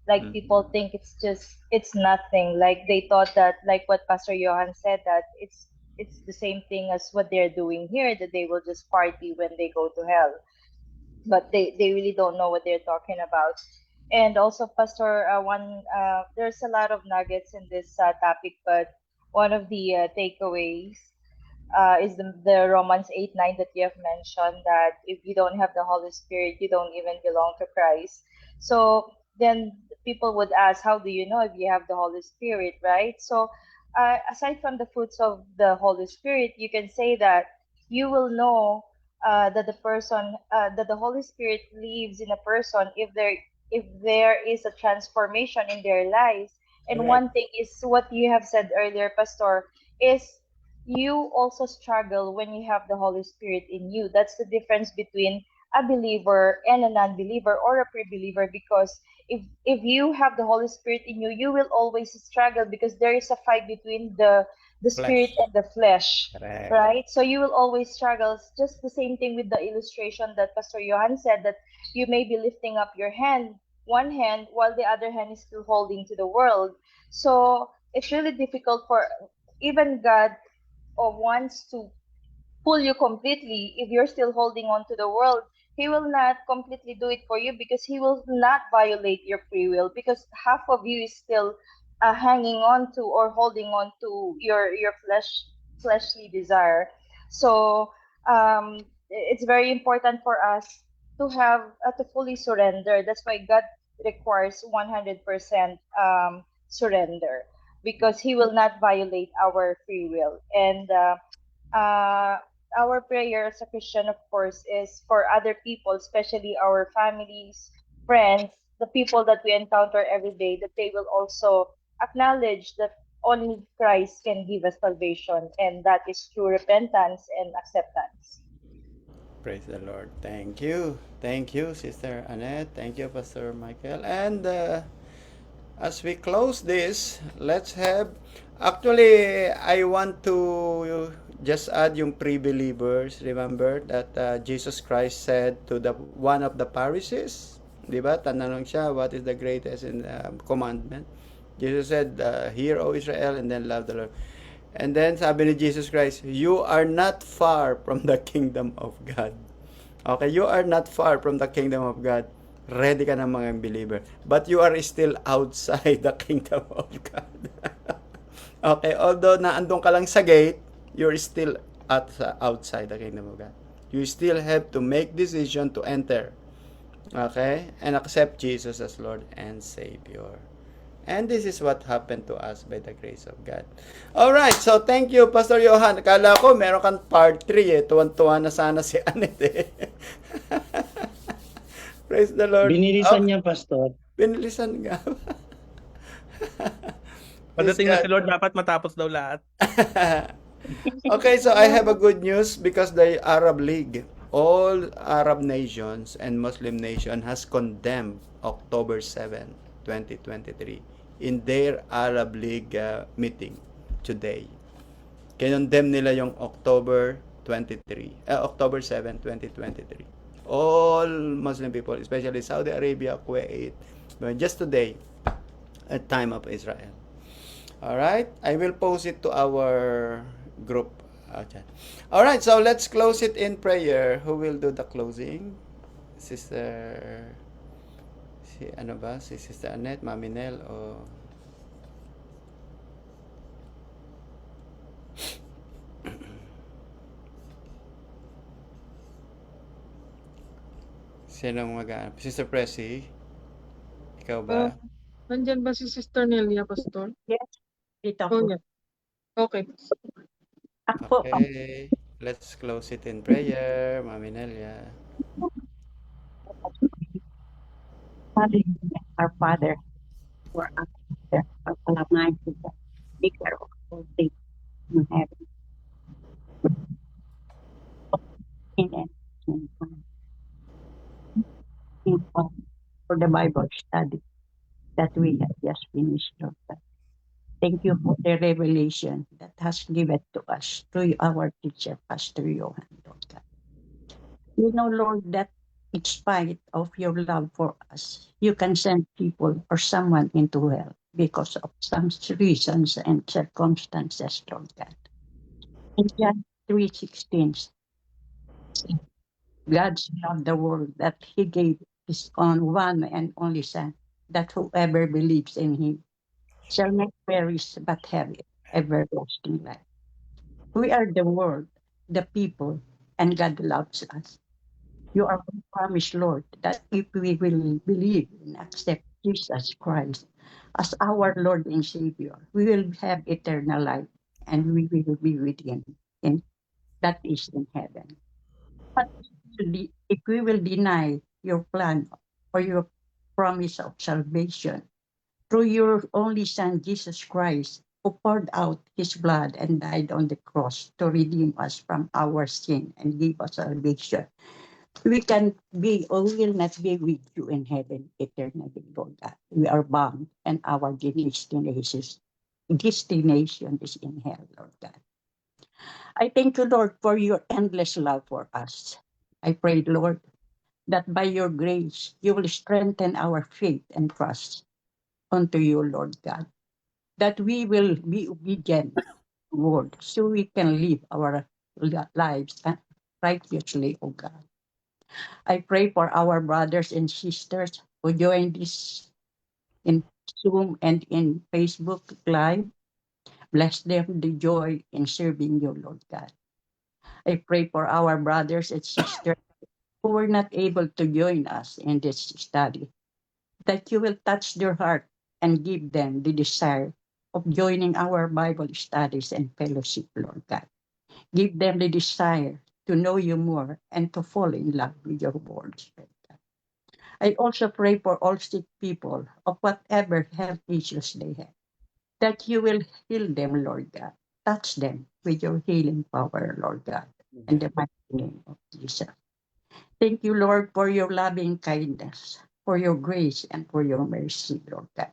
Like people think it's nothing. Like they thought that, like what Pastor Johan said, that it's the same thing as what they're doing here, that they will just party when they go to hell, but they really don't know what they're talking about. And also, Pastor, one there's a lot of nuggets in this topic, but one of the takeaways is the Romans 8:9 that you have mentioned, that if you don't have the Holy Spirit, you don't even belong to Christ. So then people would ask, how do you know if you have the Holy Spirit, right? So aside from the fruits of the Holy Spirit, you can say that you will know that the Holy Spirit lives in a person if there is a transformation in their lives. And Correct. one thing is what you have said earlier, Pastor, is you also struggle when you have the Holy Spirit in you. That's the difference between a believer and a non-believer or a pre-believer, because if you have the Holy Spirit in you, you will always struggle because there is a fight between the spirit Flesh. and the flesh, Correct. right? So you will always struggle. It's just the same thing with the illustration that Pastor Johan said, that you may be lifting up your hand, one hand, while the other hand is still holding to the world. So it's really difficult for even God or wants to pull you completely. If you're still holding on to the world, he will not completely do it for you, because he will not violate your free will, because half of you is still hanging on to or holding on to your fleshly desire. So it's very important for us to have to fully surrender. That's why God requires 100% surrender, because he will not violate our free will. And uh, our prayer as a Christian, of course, is for other people, especially our families, friends, the people that we encounter every day, that they will also acknowledge that only Christ can give us salvation, and that is through repentance and acceptance. Praise the Lord. Thank you. Thank you, Sister Annette. Thank you, Pastor Michael. And as we close this, let's have. Actually, I want to just add yung pre-believers. Remember that Jesus Christ said to the one of the Pharisees, di ba? Tanong siya, what is the greatest in commandment? Jesus said, hear, O Israel, and then love the Lord. And then sabi ni Jesus Christ, you are not far from the kingdom of God. Okay, you are not far from the kingdom of God. Ready ka na mga believer. But you are still outside the kingdom of God. Okay, although naandun ka lang sa gate, you're still outside the kingdom of God. You still have to make decision to enter. Okay? And accept Jesus as Lord and Savior. And this is what happened to us by the grace of God. Alright, so thank you, Pastor Johan. Akala ko meron kang part 3 eh. Tuwan-tuwa na sana si Annette eh. Praise the Lord. Binilisan niya, Pastor. Binilisan nga. Praise Pagdating na si God. Lord, dapat matapos daw lahat. Okay, so I have a good news because the Arab League, all Arab nations and Muslim nation has condemned October 7, 2023 in their Arab League meeting today. Kinondemn nila yung October 7, 2023. All Muslim people, especially Saudi Arabia, Kuwait, just today, at time of Israel. Alright, I will post it to our group. Alright, so let's close it in prayer. Who will do the closing? Sister... Si ano ba? Si Sister Annette, Mami Nel, o... Sinong Sister Pressy? Ikaw ba? Nandyan ba si Sister Nelia, Pastor? Yes, dito Oh, po. yeah. Okay. Ako, Okay. Let's close it in prayer, Mami Nelia. Our Father, who art there, our Almighty God, maker of all things in heaven and in earth. For the Bible study that we have just finished. Lord God. Thank you for the revelation that has given to us through our teacher, Pastor Johan. Lord God. We know, Lord, that in spite of your love for us, you can send people or someone into hell because of some reasons and circumstances, Lord God. In John 3:16, God so loved the world that he gave his own one and only Son, that whoever believes in him shall not perish but have everlasting life. We are the world, the people, and God loves us. You are promised, Lord, that if we will believe and accept Jesus Christ as our Lord and Savior, we will have eternal life and we will be with Him, and that is in heaven. But if we will deny your plan or your promise of salvation through your only Son, Jesus Christ, who poured out his blood and died on the cross to redeem us from our sin and give us salvation. We can be or will not be with you in heaven eternally, Lord God. We are bound, and our destination is in hell, Lord God. I thank you, Lord, for your endless love for us. I pray, Lord, that by your grace you will strengthen our faith and trust unto you, Lord God, that we will be obedient, Lord, so we can live our lives righteously, O God. I pray for our brothers and sisters who join this in Zoom and in Facebook Live. Bless them the joy in serving you, Lord God. I pray for our brothers and sisters who were not able to join us in this study, that you will touch their heart and give them the desire of joining our Bible studies and fellowship, Lord God. Give them the desire to know you more and to fall in love with your words, Lord God. I also pray for all sick people of whatever health issues they have, that you will heal them, Lord God. Touch them with your healing power, Lord God, in the mighty name of Jesus. Thank you, Lord, for your loving kindness, for your grace, and for your mercy, Lord God.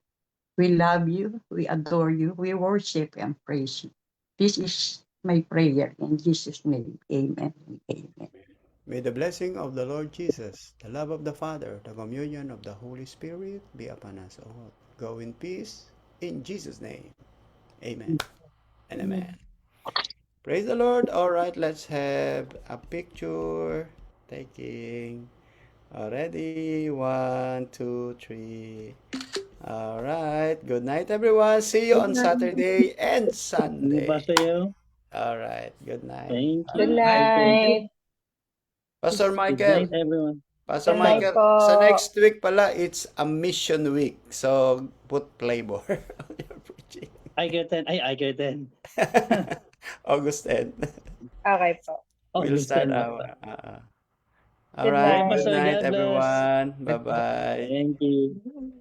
We love you, we adore you, we worship and praise you. This is my prayer in Jesus' name. Amen and amen. May the blessing of the Lord Jesus, the love of the Father, the communion of the Holy Spirit be upon us all. Go in peace, in Jesus' name. Amen and amen. Praise the Lord. All right, let's have a picture taking. Already, 1, 2, 3. All right. Good night, everyone. See you Good on night. Saturday and Pastor Sunday. Yo. All right. Good night. Thank Good you. Hi. Thank you. night. Pastor Good night, Michael. everyone. Pastor Good night Michael, Ah, sa po. next week pala, it's a mission week. So, put Playboy on your preaching. I get 10. I get 10. August 10. Okay po. We'll August start 10 na our... pa. all Good right. Bye, Good Pastor. night. night, God bless. everyone. Bye-bye. Thank you.